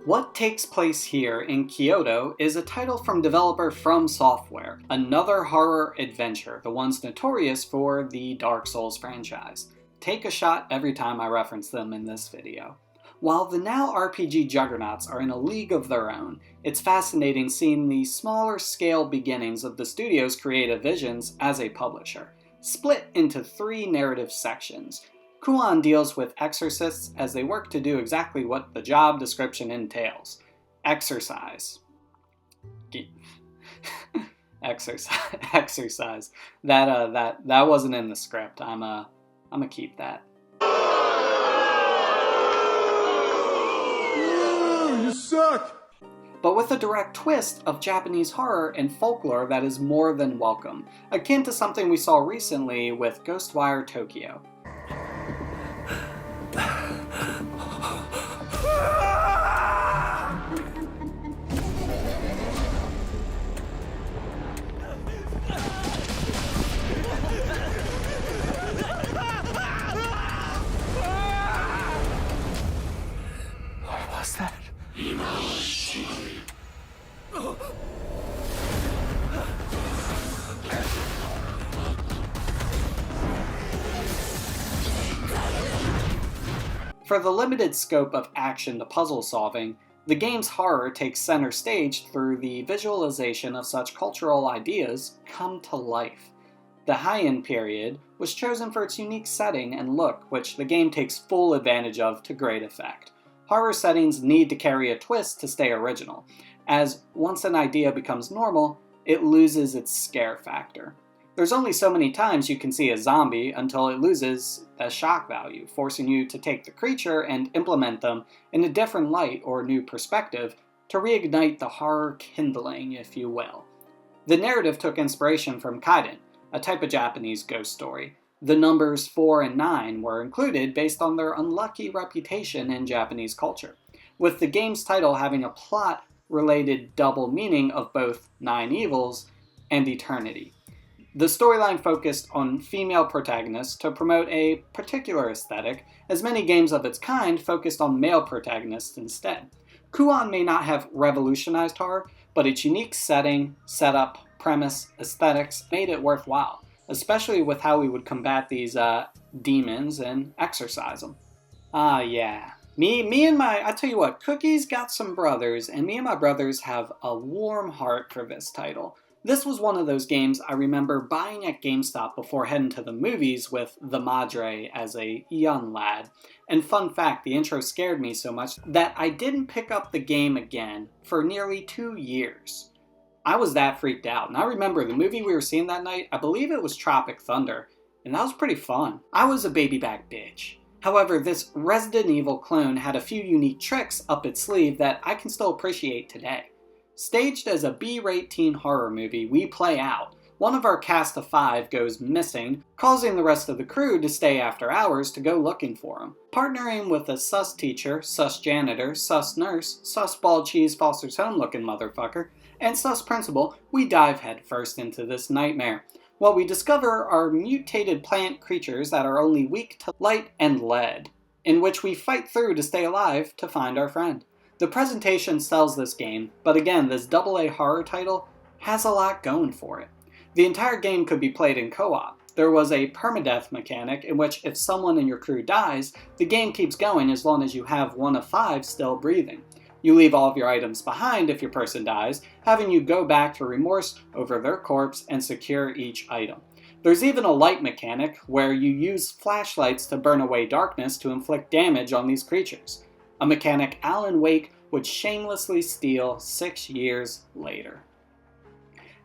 What takes place here in Kyoto is a title from developer From Software, another horror adventure, the ones notorious for the Dark Souls franchise. Take a shot every time I reference them in this video. While the now RPG juggernauts are in a league of their own, it's fascinating seeing the smaller scale beginnings of the studio's creative visions as a publisher, split into 3 narrative sections. Kuon deals with exorcists as they work to do exactly what the job description entails. Exercise. Exercise. That wasn't in the script. I'm gonna keep that. You suck! But with a direct twist of Japanese horror and folklore that is more than welcome, akin to something we saw recently with Ghostwire Tokyo. What was that? For the limited scope of action to puzzle solving, the game's horror takes center stage through the visualization of such cultural ideas come to life. The Heian period was chosen for its unique setting and look, which the game takes full advantage of to great effect. Horror settings need to carry a twist to stay original, as once an idea becomes normal, it loses its scare factor. There's only so many times you can see a zombie until it loses the shock value, forcing you to take the creature and implement them in a different light or new perspective to reignite the horror kindling, if you will. The narrative took inspiration from candid, a type of Japanese ghost story. The numbers 4 and 9 were included based on their unlucky reputation in Japanese culture, with the game's title having a plot-related double meaning of both 9 evils and eternity. The storyline focused on female protagonists to promote a particular aesthetic, as many games of its kind focused on male protagonists instead. Kuon may not have revolutionized horror, but its unique setting, setup, premise, aesthetics made it worthwhile, especially with how we would combat these demons and exorcise them. Yeah. I tell you what, Cookie's got some brothers, and me and my brothers have a warm heart for this title. This was one of those games I remember buying at GameStop before heading to the movies with the Madre as a young lad. And fun fact, the intro scared me so much that I didn't pick up the game again for nearly 2 years. I was that freaked out, and I remember the movie we were seeing that night, I believe it was Tropic Thunder, and that was pretty fun. I was a baby back bitch. However, this Resident Evil clone had a few unique tricks up its sleeve that I can still appreciate today. Staged as a B-rate teen horror movie, we play out. One of our cast of 5 goes missing, causing the rest of the crew to stay after hours to go looking for him. Partnering with a sus teacher, sus janitor, sus nurse, sus bald cheese Foster's Home looking motherfucker, and sus principal, we dive headfirst into this nightmare. While we discover are mutated plant creatures that are only weak to light and lead, in which we fight through to stay alive to find our friend. The presentation sells this game, but again, this AA horror title has a lot going for it. The entire game could be played in co-op. There was a permadeath mechanic in which if someone in your crew dies, the game keeps going as long as you have one of 5 still breathing. You leave all of your items behind if your person dies, having you go back to remorse over their corpse and secure each item. There's even a light mechanic where you use flashlights to burn away darkness to inflict damage on these creatures. A mechanic Alan Wake would shamelessly steal 6 years later.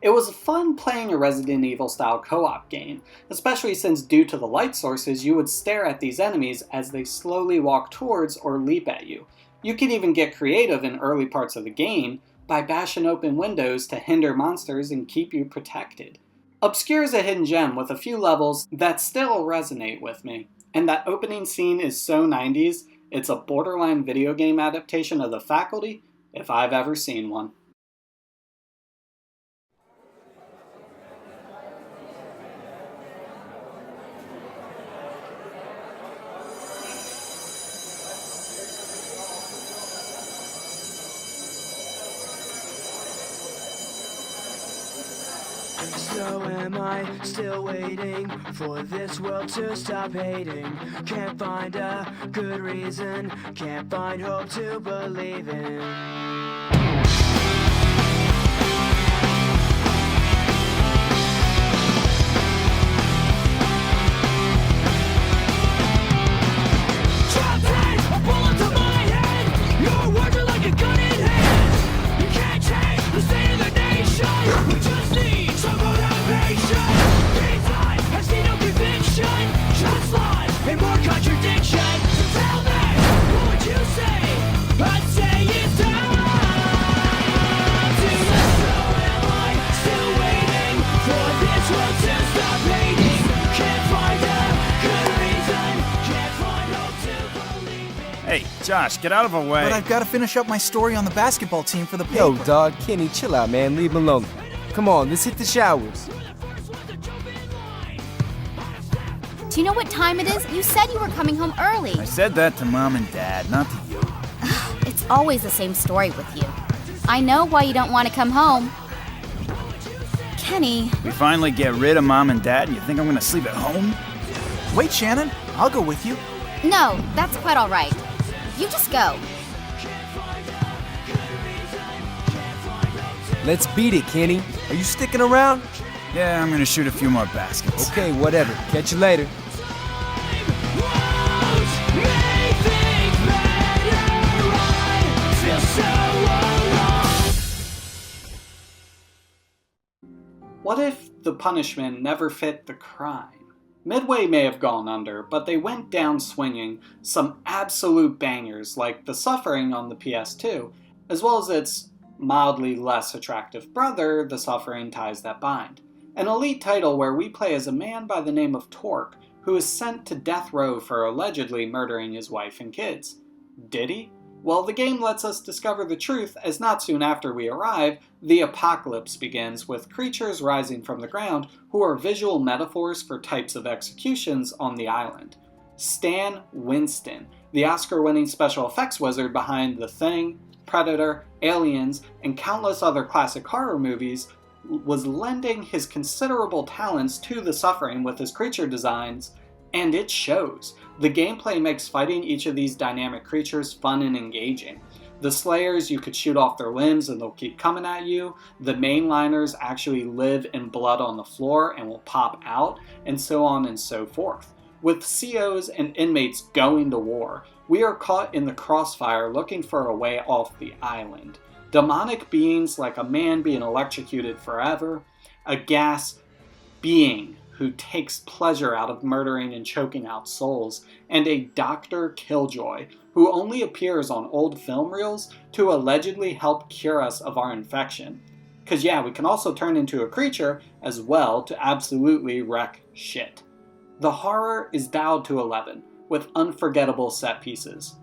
It was fun playing a Resident Evil style co-op game, especially since due to the light sources you would stare at these enemies as they slowly walk towards or leap at you. You can even get creative in early parts of the game by bashing open windows to hinder monsters and keep you protected. Obscure is a hidden gem with a few levels that still resonate with me, and that opening scene is so 90s, it's a borderline video game adaptation of The Faculty, if I've ever seen one. So am I still waiting for this world to stop hating? Can't find a good reason, can't find hope to believe in. Hey, Josh, get out of our way. But I've got to finish up my story on the basketball team for the paper. Yo, dog, Kenny, chill out, man. Leave him alone. Come on, let's hit the showers. Do you know what time it is? You said you were coming home early. I said that to Mom and Dad, not to you. It's always the same story with you. I know why you don't want to come home. Kenny. We finally get rid of Mom and Dad, and you think I'm gonna sleep at home? Wait, Shannon. I'll go with you. No, that's quite all right. You just go. Let's beat it, Kenny. Are you sticking around? Yeah, I'm gonna shoot a few more baskets. Okay, whatever. Catch you later. What if the punishment never fit the crime? Midway may have gone under, but they went down swinging some absolute bangers like The Suffering on the PS2, as well as its mildly less attractive brother, The Suffering Ties That Bind. An elite title where we play as a man by the name of Torque, who is sent to death row for allegedly murdering his wife and kids. Did he? Well, the game lets us discover the truth as not soon after we arrive, the apocalypse begins with creatures rising from the ground who are visual metaphors for types of executions on the island. Stan Winston, the Oscar-winning special effects wizard behind The Thing, Predator, Aliens, and countless other classic horror movies, was lending his considerable talents to the suffering with his creature designs, and it shows. The gameplay makes fighting each of these dynamic creatures fun and engaging. The Slayers, you could shoot off their limbs and they'll keep coming at you. The mainliners actually live in blood on the floor and will pop out, and so on and so forth. With COs and inmates going to war, we are caught in the crossfire looking for a way off the island. Demonic beings like a man being electrocuted forever, a gas being who takes pleasure out of murdering and choking out souls, and a Dr. Killjoy who only appears on old film reels to allegedly help cure us of our infection. Cause yeah, we can also turn into a creature as well to absolutely wreck shit. The horror is dialed to 11, with unforgettable set pieces,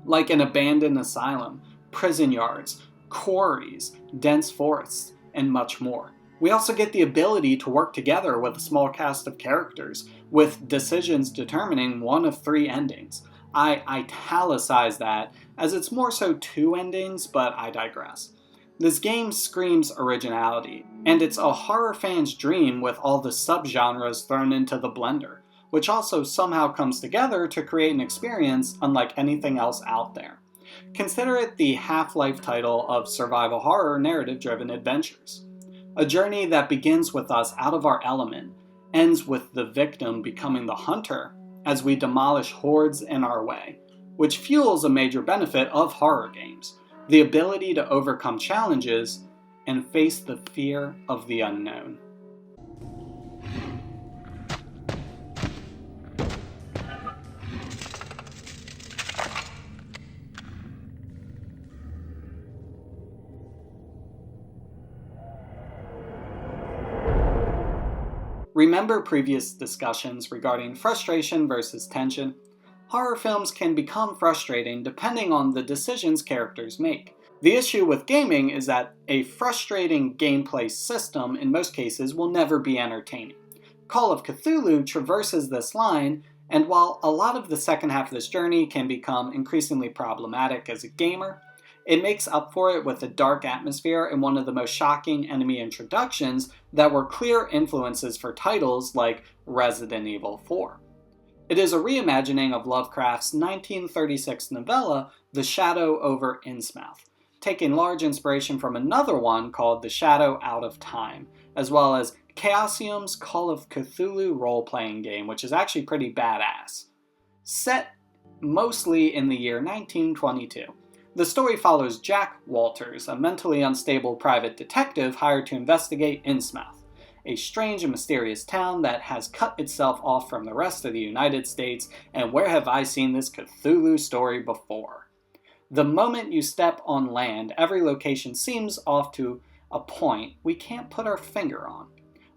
like an abandoned asylum, prison yards, quarries, dense forests, and much more. We also get the ability to work together with a small cast of characters, with decisions determining one of 3 endings. I italicize that, as it's more so 2 endings, but I digress. This game screams originality, and it's a horror fan's dream with all the subgenres thrown into the blender, which also somehow comes together to create an experience unlike anything else out there. Consider it the Half-Life title of survival horror narrative-driven adventures. A journey that begins with us out of our element, ends with the victim becoming the hunter as we demolish hordes in our way, which fuels a major benefit of horror games, the ability to overcome challenges and face the fear of the unknown. Remember previous discussions regarding frustration versus tension? Horror films can become frustrating depending on the decisions characters make. The issue with gaming is that a frustrating gameplay system in most cases will never be entertaining. Call of Cthulhu traverses this line, and while a lot of the second half of this journey can become increasingly problematic as a gamer, it makes up for it with a dark atmosphere and one of the most shocking enemy introductions that were clear influences for titles like Resident Evil 4. It is a reimagining of Lovecraft's 1936 novella, The Shadow over Innsmouth, taking large inspiration from another one called The Shadow Out of Time, as well as Chaosium's Call of Cthulhu role-playing game, which is actually pretty badass. Set mostly in the year 1922. The story follows Jack Walters, a mentally unstable private detective hired to investigate Innsmouth, a strange and mysterious town that has cut itself off from the rest of the United States, and where have I seen this Cthulhu story before? The moment you step on land, every location seems off to a point we can't put our finger on,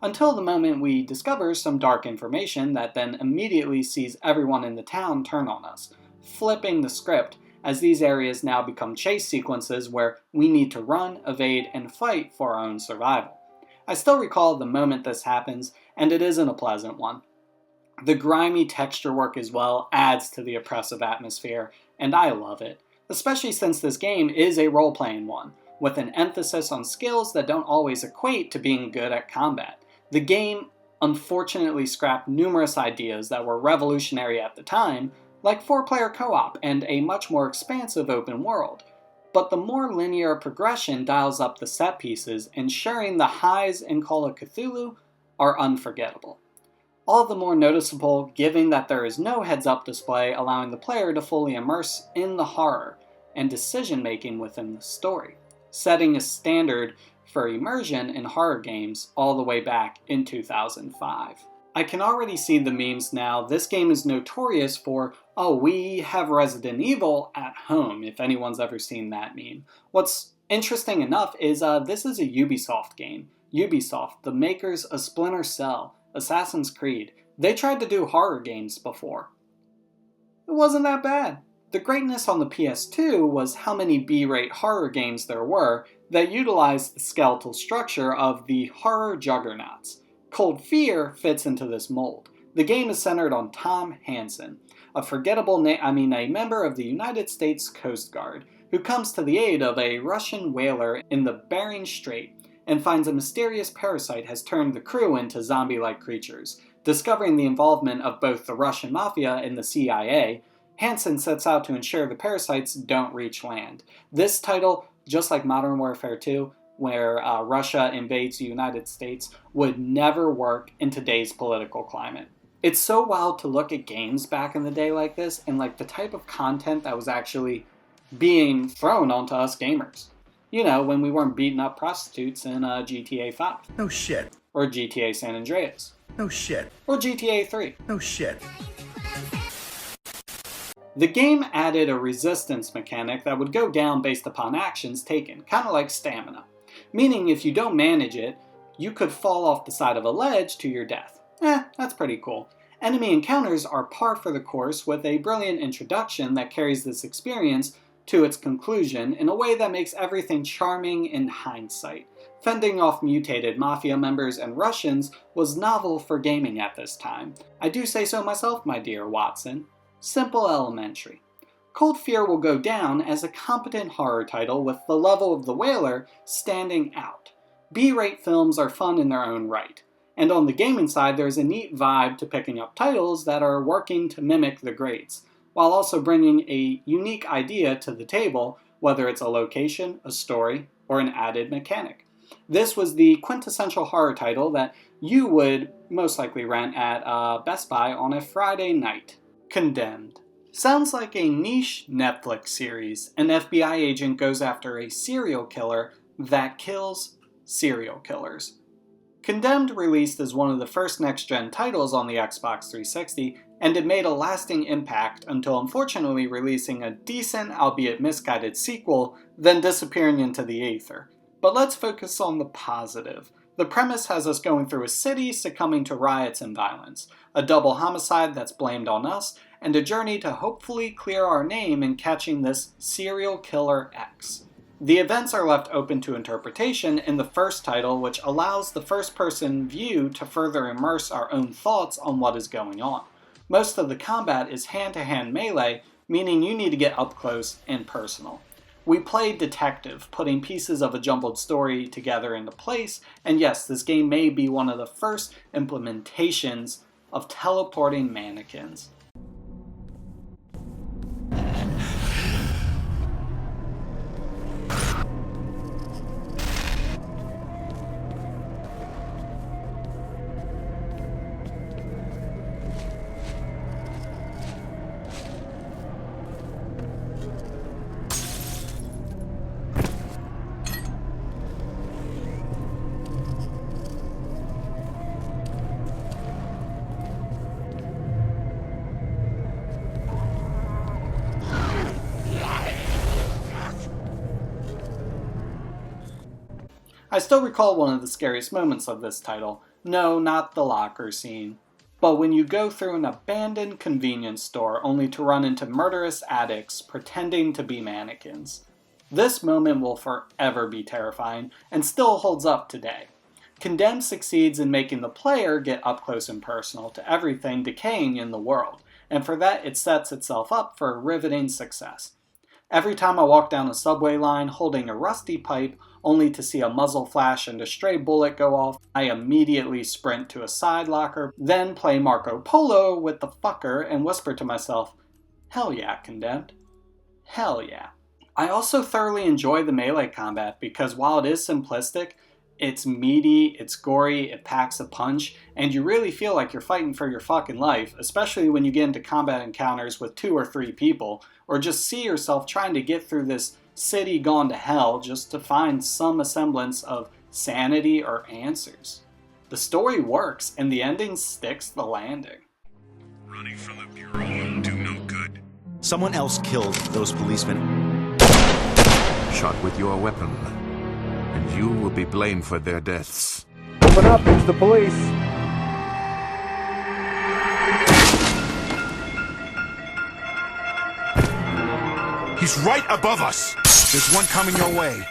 until the moment we discover some dark information that then immediately sees everyone in the town turn on us, flipping the script as these areas now become chase sequences where we need to run, evade, and fight for our own survival. I still recall the moment this happens, and it isn't a pleasant one. The grimy texture work as well adds to the oppressive atmosphere, and I love it, especially since this game is a role-playing one, with an emphasis on skills that don't always equate to being good at combat. The game unfortunately scrapped numerous ideas that were revolutionary at the time, like 4-player co-op and a much more expansive open world, but the more linear progression dials up the set pieces, ensuring the highs in Call of Cthulhu are unforgettable. All the more noticeable given that there is no heads-up display allowing the player to fully immerse in the horror and decision-making within the story, setting a standard for immersion in horror games all the way back in 2005. I can already see the memes now. This game is notorious for, oh, we have Resident Evil at home, if anyone's ever seen that meme. What's interesting enough is this is a Ubisoft game. Ubisoft, the makers of Splinter Cell, Assassin's Creed. They tried to do horror games before. It wasn't that bad. The greatness on the PS2 was how many B-rate horror games there were that utilized the skeletal structure of the horror juggernauts. Cold Fear fits into this mold. The game is centered on Tom Hansen, a member of the United States Coast Guard, who comes to the aid of a Russian whaler in the Bering Strait and finds a mysterious parasite has turned the crew into zombie-like creatures. Discovering the involvement of both the Russian mafia and the CIA, Hansen sets out to ensure the parasites don't reach land. This title, just like Modern Warfare 2, where Russia invades the United States, would never work in today's political climate. It's so wild to look at games back in the day like this and like the type of content that was actually being thrown onto us gamers. You know, when we weren't beating up prostitutes in GTA 5. No shit. Or GTA San Andreas. No shit. Or GTA 3. No shit. The game added a resistance mechanic that would go down based upon actions taken, kind of like stamina. Meaning if you don't manage it, you could fall off the side of a ledge to your death. That's pretty cool. Enemy encounters are par for the course with a brilliant introduction that carries this experience to its conclusion in a way that makes everything charming in hindsight. Fending off mutated mafia members and Russians was novel for gaming at this time. I do say so myself, my dear Watson. Simple elementary. Cold Fear will go down as a competent horror title with the level of The Whaler standing out. B-rate films are fun in their own right. And on the gaming side, there's a neat vibe to picking up titles that are working to mimic the greats, while also bringing a unique idea to the table, whether it's a location, a story, or an added mechanic. This was the quintessential horror title that you would most likely rent at Best Buy on a Friday night. Condemned. Sounds like a niche Netflix series. An FBI agent goes after a serial killer that kills serial killers. Condemned released as one of the first next-gen titles on the Xbox 360, and it made a lasting impact until unfortunately releasing a decent, albeit misguided sequel, then disappearing into the aether. But let's focus on the positive. The premise has us going through a city succumbing to riots and violence, a double homicide that's blamed on us, and a journey to hopefully clear our name in catching this serial killer X. The events are left open to interpretation in the first title, which allows the first-person view to further immerse our own thoughts on what is going on. Most of the combat is hand-to-hand melee, meaning you need to get up close and personal. We played detective, putting pieces of a jumbled story together into place, and yes, this game may be one of the first implementations of teleporting mannequins. I still recall one of the scariest moments of this title. No, not the locker scene. But when you go through an abandoned convenience store only to run into murderous addicts pretending to be mannequins. This moment will forever be terrifying and still holds up today. Condemned succeeds in making the player get up close and personal to everything decaying in the world, and for that it sets itself up for riveting success. Every time I walk down a subway line holding a rusty pipe only to see a muzzle flash and a stray bullet go off, I immediately sprint to a side locker, then play Marco Polo with the fucker and whisper to myself, hell yeah, Condemned. Hell yeah. I also thoroughly enjoy the melee combat because while it is simplistic, it's meaty, it's gory, it packs a punch, and you really feel like you're fighting for your fucking life, especially when you get into combat encounters with 2 or 3 people, or just see yourself trying to get through this city gone to hell just to find some semblance of sanity or answers. The story works, and the ending sticks the landing. Running from the Bureau will do no good. Someone else killed those policemen. Shot with your weapon, and you will be blamed for their deaths. Open up, it's the police. He's right above us. There's one coming your way.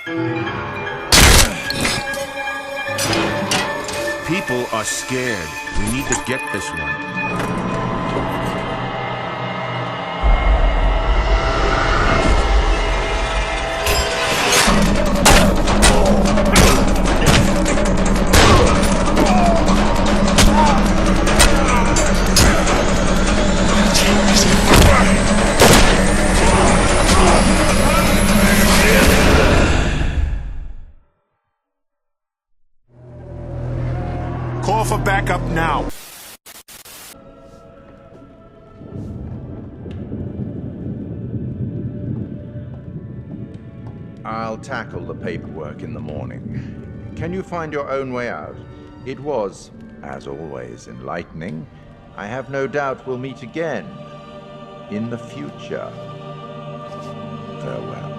People are scared. We need to get this one. Call for backup now. I'll tackle the paperwork in the morning. Can you find your own way out? It was, as always, enlightening. I have no doubt we'll meet again in the future. Farewell.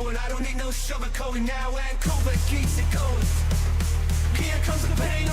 I don't need no sugarcoating now, and Cooper keeps it going. Here comes the pain.